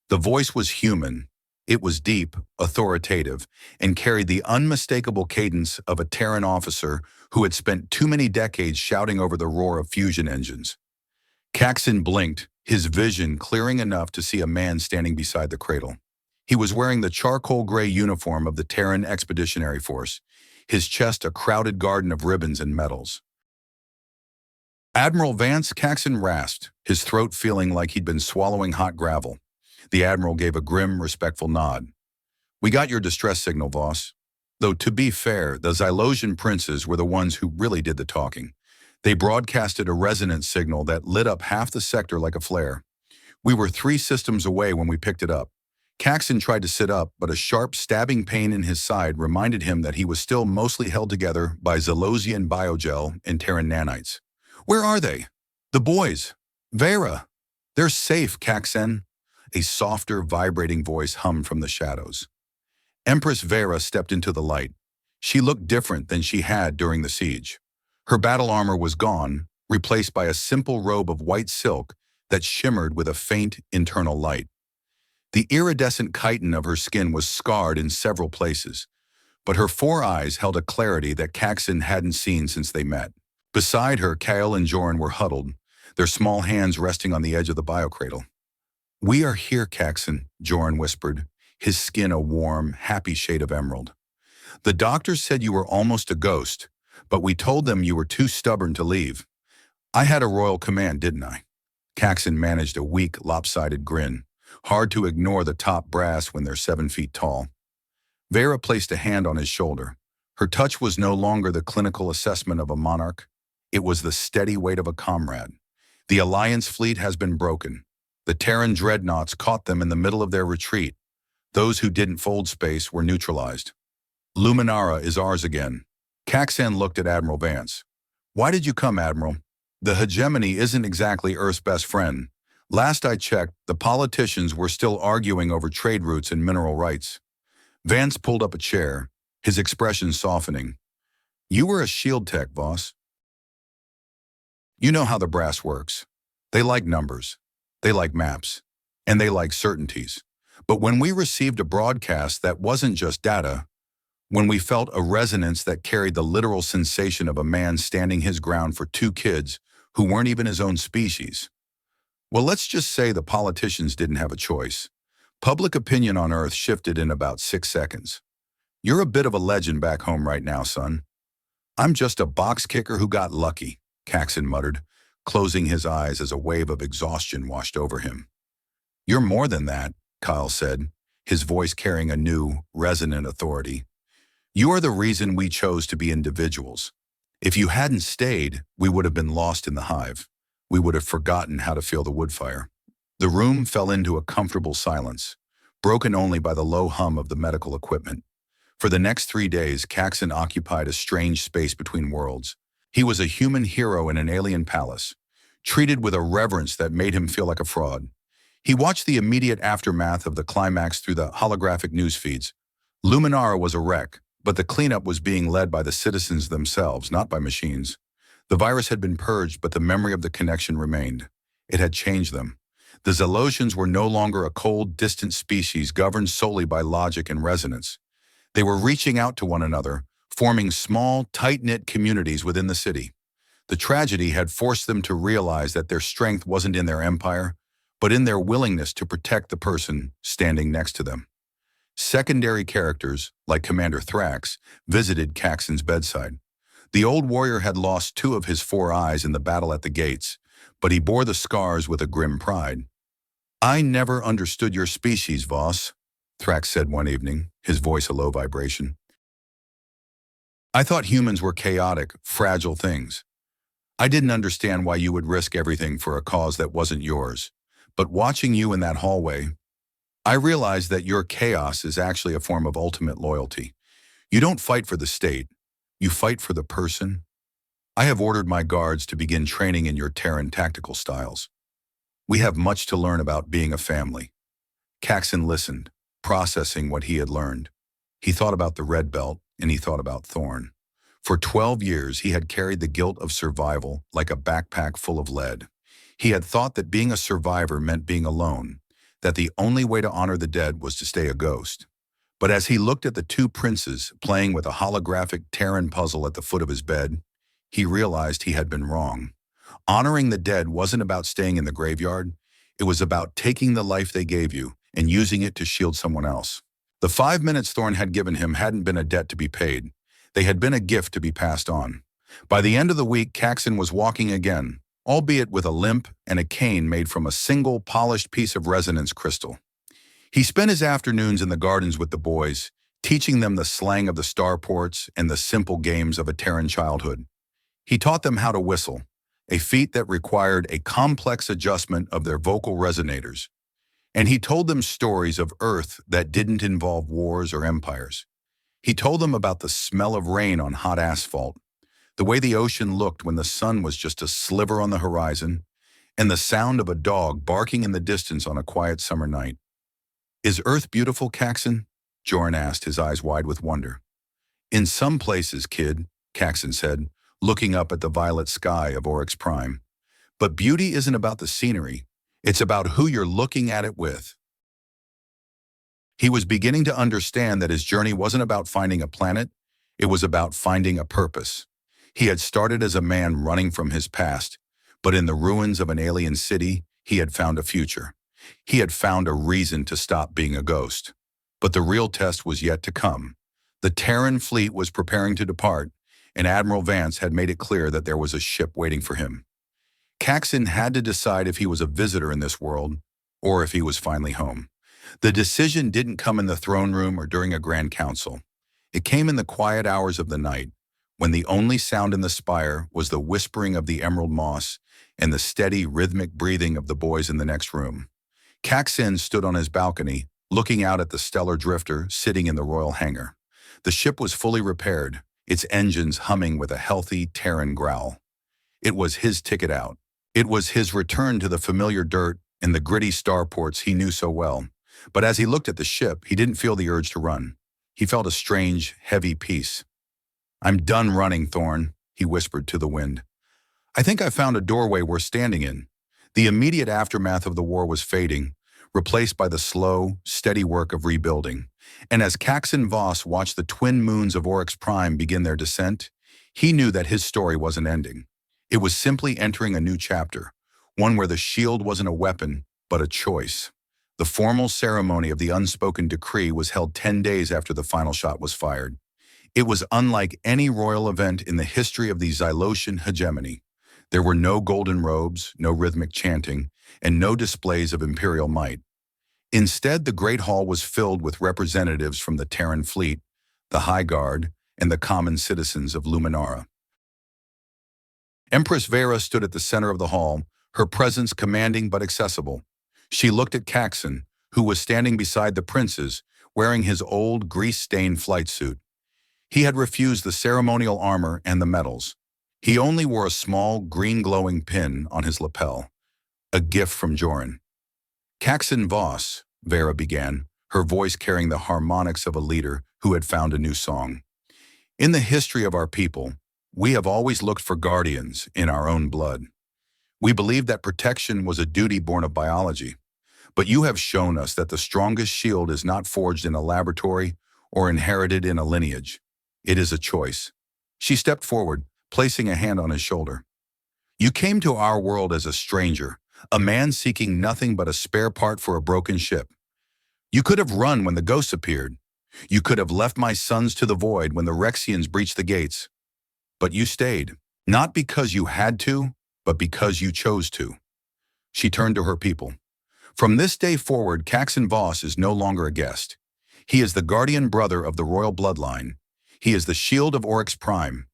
The voice was human. It was deep, authoritative, and carried the unmistakable cadence of a Terran officer who had spent too many decades shouting over the roar of fusion engines. Caxen blinked, his vision clearing enough to see a man standing beside the cradle. He was wearing the charcoal gray uniform of the Terran Expeditionary Force, his chest a crowded garden of ribbons and medals. "Admiral Vance," Caxen rasped, his throat feeling like he'd been swallowing hot gravel. The Admiral gave a grim, respectful nod. "We got your distress signal, Voss." Though to be fair, the Xylosian princes were the ones who really did the talking. They broadcasted a resonance signal that lit up half the sector like a flare. We were 3 systems away when we picked it up. Caxen tried to sit up, but a sharp stabbing pain in his side reminded him that he was still mostly held together by Xylosian biogel and Terran nanites. Where are they? The boys. Vera. They're safe, Caxen. A softer, vibrating voice hummed from the shadows. Empress Vera stepped into the light. She looked different than she had during the siege. Her battle armor was gone, replaced by a simple robe of white silk that shimmered with a faint internal light. The iridescent chitin of her skin was scarred in several places, but her 4 eyes held a clarity that Caxen hadn't seen since they met. Beside her, Kyle and Joran were huddled, their small hands resting on the edge of the biocradle. "We are here, Caxen," Joran whispered, his skin a warm, happy shade of emerald. "The doctors said you were almost a ghost, but we told them you were too stubborn to leave. I had a royal command, didn't I?" Caxen managed a weak, lopsided grin. Hard to ignore the top brass when they're 7 feet tall. Vera placed a hand on his shoulder. Her touch was no longer the clinical assessment of a monarch. It was the steady weight of a comrade. The Alliance fleet has been broken. The Terran dreadnoughts caught them in the middle of their retreat. Those who didn't fold space were neutralized. Luminara is ours again. Caxen looked at Admiral Vance. "Why did you come, Admiral? The hegemony isn't exactly Earth's best friend. Last I checked, the politicians were still arguing over trade routes and mineral rights." Vance pulled up a chair, his expression softening. "You were a shield tech, Voss. You know how the brass works. They like numbers, they like maps, and they like certainties. But when we received a broadcast that wasn't just data, when we felt a resonance that carried the literal sensation of a man standing his ground for 2 kids who weren't even his own species, well, let's just say the politicians didn't have a choice. Public opinion on Earth shifted in about 6 seconds. You're a bit of a legend back home right now, son." "I'm just a box kicker who got lucky," Caxen muttered, closing his eyes as a wave of exhaustion washed over him. "You're more than that," Kyle said, his voice carrying a new, resonant authority. "You are the reason we chose to be individuals. If you hadn't stayed, we would have been lost in the hive. We would have forgotten how to feel the wood fire." The room fell into a comfortable silence, broken only by the low hum of the medical equipment. For the next 3 days, Caxen occupied a strange space between worlds. He was a human hero in an alien palace, treated with a reverence that made him feel like a fraud. He watched the immediate aftermath of the climax through the holographic news feeds. Luminara was a wreck, but the cleanup was being led by the citizens themselves, not by machines. The virus had been purged, but the memory of the connection remained. It had changed them. The Xylosians were no longer a cold, distant species governed solely by logic and resonance. They were reaching out to one another, forming small, tight-knit communities within the city. The tragedy had forced them to realize that their strength wasn't in their empire, but in their willingness to protect the person standing next to them. Secondary characters, like Commander Thrax, visited Caxen's bedside. The old warrior had lost 2 of his 4 eyes in the battle at the gates, but he bore the scars with a grim pride. "I never understood your species, Voss," Thrax said one evening, his voice a low vibration. "I thought humans were chaotic, fragile things. I didn't understand why you would risk everything for a cause that wasn't yours. But watching you in that hallway, I realized that your chaos is actually a form of ultimate loyalty. You don't fight for the state, you fight for the person. I have ordered my guards to begin training in your Terran tactical styles. We have much to learn about being a family." Caxen listened, processing what he had learned. He thought about the red belt, and he thought about Thorn. For 12 years, he had carried the guilt of survival like a backpack full of lead. He had thought that being a survivor meant being alone, that the only way to honor the dead was to stay a ghost. But as he looked at the 2 princes playing with a holographic Terran puzzle at the foot of his bed, he realized he had been wrong. Honoring the dead wasn't about staying in the graveyard. It was about taking the life they gave you and using it to shield someone else. The 5 minutes Thorn had given him hadn't been a debt to be paid. They had been a gift to be passed on. By the end of the week, Caxen was walking again, albeit with a limp and a cane made from a single polished piece of resonance crystal. He spent his afternoons in the gardens with the boys, teaching them the slang of the starports and the simple games of a Terran childhood. He taught them how to whistle, a feat that required a complex adjustment of their vocal resonators. And he told them stories of Earth that didn't involve wars or empires. He told them about the smell of rain on hot asphalt, the way the ocean looked when the sun was just a sliver on the horizon, and the sound of a dog barking in the distance on a quiet summer night. "Is Earth beautiful, Caxen?" Joran asked, his eyes wide with wonder. "In some places, kid," Caxen said, looking up at the violet sky of Oryx Prime. "But beauty isn't about the scenery. It's about who you're looking at it with." He was beginning to understand that his journey wasn't about finding a planet, it was about finding a purpose. He had started as a man running from his past, but in the ruins of an alien city, he had found a future. He had found a reason to stop being a ghost. But the real test was yet to come. The Terran fleet was preparing to depart, and Admiral Vance had made it clear that there was a ship waiting for him. Caxen had to decide if he was a visitor in this world, or if he was finally home. The decision didn't come in the throne room or during a grand council. It came in the quiet hours of the night, when the only sound in the spire was the whispering of the emerald moss and the steady, rhythmic breathing of the boys in the next room. Caxen stood on his balcony, looking out at the stellar drifter sitting in the royal hangar. The ship was fully repaired, its engines humming with a healthy Terran growl. It was his ticket out. It was his return to the familiar dirt and the gritty starports he knew so well. But as he looked at the ship, he didn't feel the urge to run. He felt a strange, heavy peace. "I'm done running, Thorn," he whispered to the wind. "I think I found a doorway we're standing in." The immediate aftermath of the war was fading, replaced by the slow, steady work of rebuilding. And as Caxen Voss watched the twin moons of Oryx Prime begin their descent, he knew that his story wasn't ending. It was simply entering a new chapter, one where the shield wasn't a weapon, but a choice. The formal ceremony of the unspoken decree was held 10 days after the final shot was fired. It was unlike any royal event in the history of the Xylosian hegemony. There were no golden robes, no rhythmic chanting, and no displays of imperial might. Instead, the Great Hall was filled with representatives from the Terran fleet, the High Guard, and the common citizens of Luminara. Empress Vera stood at the center of the hall, her presence commanding but accessible. She looked at Caxen, who was standing beside the princes, wearing his old, grease-stained flight suit. He had refused the ceremonial armor and the medals. He only wore a small, green-glowing pin on his lapel, a gift from Joran. "Caxen Voss," Vera began, her voice carrying the harmonics of a leader who had found a new song. "In the history of our people, we have always looked for guardians in our own blood. We believed that protection was a duty born of biology. But you have shown us that the strongest shield is not forged in a laboratory or inherited in a lineage. It is a choice." She stepped forward, placing a hand on his shoulder. "You came to our world as a stranger, a man seeking nothing but a spare part for a broken ship. You could have run when the ghosts appeared. You could have left my sons to the void when the Rexians breached the gates. But you stayed, not because you had to, but because you chose to." She turned to her people. "From this day forward, Caxen Voss is no longer a guest. He is the guardian brother of the royal bloodline. He is the shield of Oryx Prime.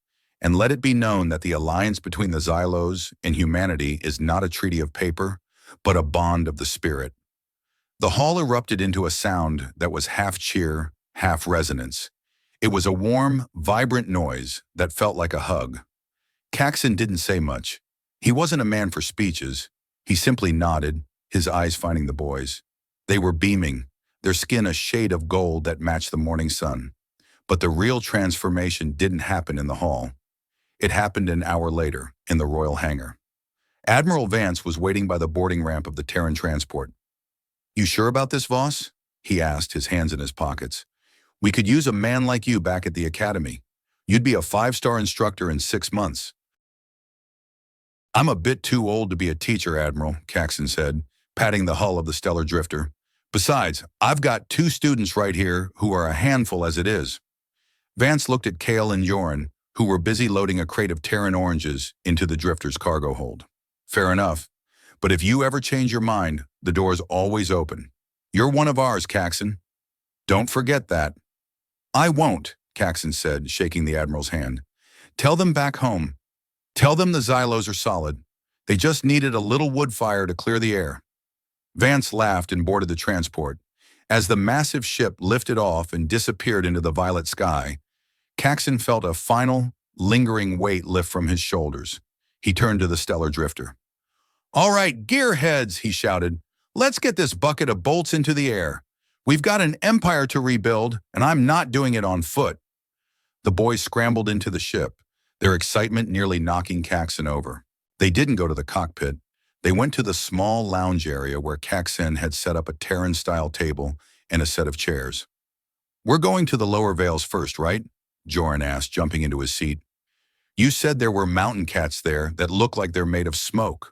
And let it be known that the alliance between the Xylos and humanity is not a treaty of paper, but a bond of the spirit." The hall erupted into a sound that was half cheer, half resonance. It was a warm, vibrant noise that felt like a hug. Caxen didn't say much. He wasn't a man for speeches. He simply nodded, his eyes finding the boys. They were beaming, their skin a shade of gold that matched the morning sun. But the real transformation didn't happen in the hall. It happened an hour later, in the royal hangar. Admiral Vance was waiting by the boarding ramp of the Terran transport. "You sure about this, Voss?" he asked, his hands in his pockets. "We could use a man like you back at the academy. You'd be a 5-star instructor in 6 months." "I'm a bit too old to be a teacher, Admiral," Caxen said, patting the hull of the stellar drifter. "Besides, I've got 2 students right here who are a handful as it is." Vance looked at Kale and Joran, who were busy loading a crate of Terran oranges into the drifter's cargo hold. "Fair enough. But if you ever change your mind, the door's always open. You're one of ours, Caxen. Don't forget that." I won't, Caxen said, shaking the Admiral's hand. Tell them back home. Tell them the Xylos are solid. They just needed a little wood fire to clear the air. Vance laughed and boarded the transport. As the massive ship lifted off and disappeared into the violet sky, Caxen felt a final, lingering weight lift from his shoulders. He turned to the stellar drifter. All right, gearheads, he shouted. Let's get this bucket of bolts into the air. We've got an empire to rebuild, and I'm not doing it on foot. The boys scrambled into the ship, their excitement nearly knocking Caxen over. They didn't go to the cockpit. They went to the small lounge area where Caxen had set up a Terran-style table and a set of chairs. We're going to the lower vales first, right? Joran asked, jumping into his seat. You said there were mountain cats there that look like they're made of smoke.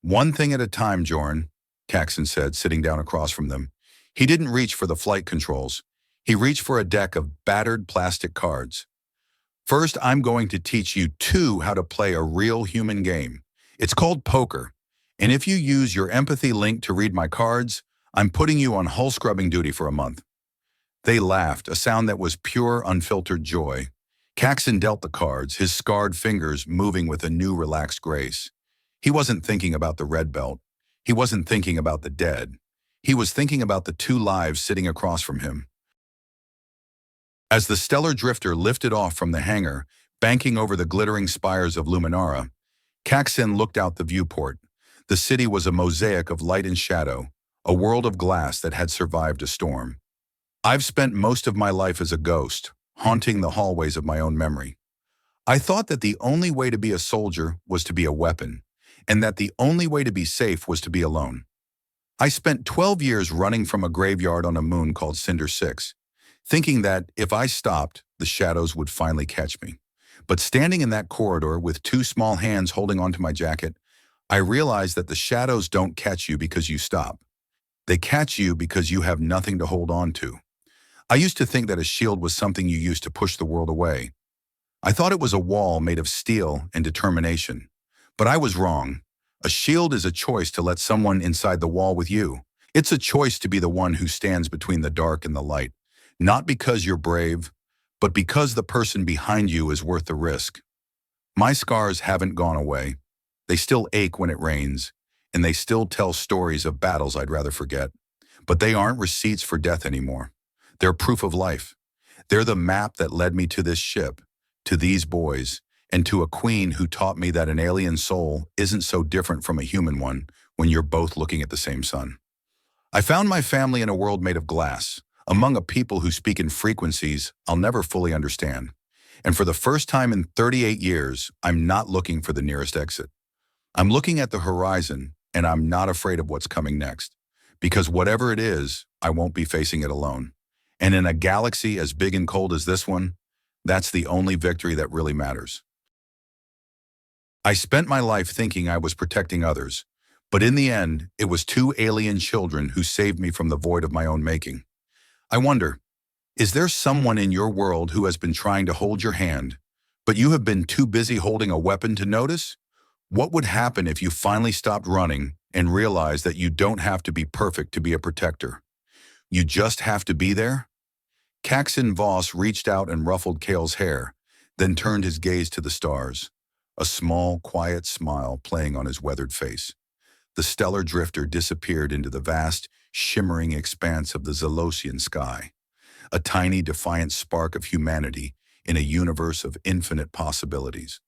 One thing at a time, Joran, Caxen said, sitting down across from them. He didn't reach for the flight controls. He reached for a deck of battered plastic cards. First, I'm going to teach you two how to play a real human game. It's called poker. And if you use your empathy link to read my cards, I'm putting you on hull scrubbing duty for a month. They laughed, a sound that was pure, unfiltered joy. Caxen dealt the cards, his scarred fingers moving with a new relaxed grace. He wasn't thinking about the red belt. He wasn't thinking about the dead. He was thinking about the two lives sitting across from him. As the stellar drifter lifted off from the hangar, banking over the glittering spires of Luminara, Caxen looked out the viewport. The city was a mosaic of light and shadow, a world of glass that had survived a storm. I've spent most of my life as a ghost, haunting the hallways of my own memory. I thought that the only way to be a soldier was to be a weapon, and that the only way to be safe was to be alone. I spent 12 years running from a graveyard on a moon called Cinder 6, thinking that if I stopped, the shadows would finally catch me. But standing in that corridor with two small hands holding onto my jacket, I realized that the shadows don't catch you because you stop. They catch you because you have nothing to hold on to. I used to think that a shield was something you used to push the world away. I thought it was a wall made of steel and determination. But I was wrong. A shield is a choice to let someone inside the wall with you. It's a choice to be the one who stands between the dark and the light. Not because you're brave, but because the person behind you is worth the risk. My scars haven't gone away. They still ache when it rains, and they still tell stories of battles I'd rather forget. But they aren't receipts for death anymore. They're proof of life. They're the map that led me to this ship, to these boys, and to a queen who taught me that an alien soul isn't so different from a human one when you're both looking at the same sun. I found my family in a world made of glass, among a people who speak in frequencies I'll never fully understand. And for the first time in 38 years, I'm not looking for the nearest exit. I'm looking at the horizon, and I'm not afraid of what's coming next. Because whatever it is, I won't be facing it alone. And in a galaxy as big and cold as this one, that's the only victory that really matters. I spent my life thinking I was protecting others, but in the end, it was two alien children who saved me from the void of my own making. I wonder, is there someone in your world who has been trying to hold your hand, but you have been too busy holding a weapon to notice? What would happen if you finally stopped running and realized that you don't have to be perfect to be a protector? You just have to be there? Caxen Voss reached out and ruffled Kale's hair, then turned his gaze to the stars, a small, quiet smile playing on his weathered face. The stellar drifter disappeared into the vast, shimmering expanse of the Xylosian sky, a tiny, defiant spark of humanity in a universe of infinite possibilities.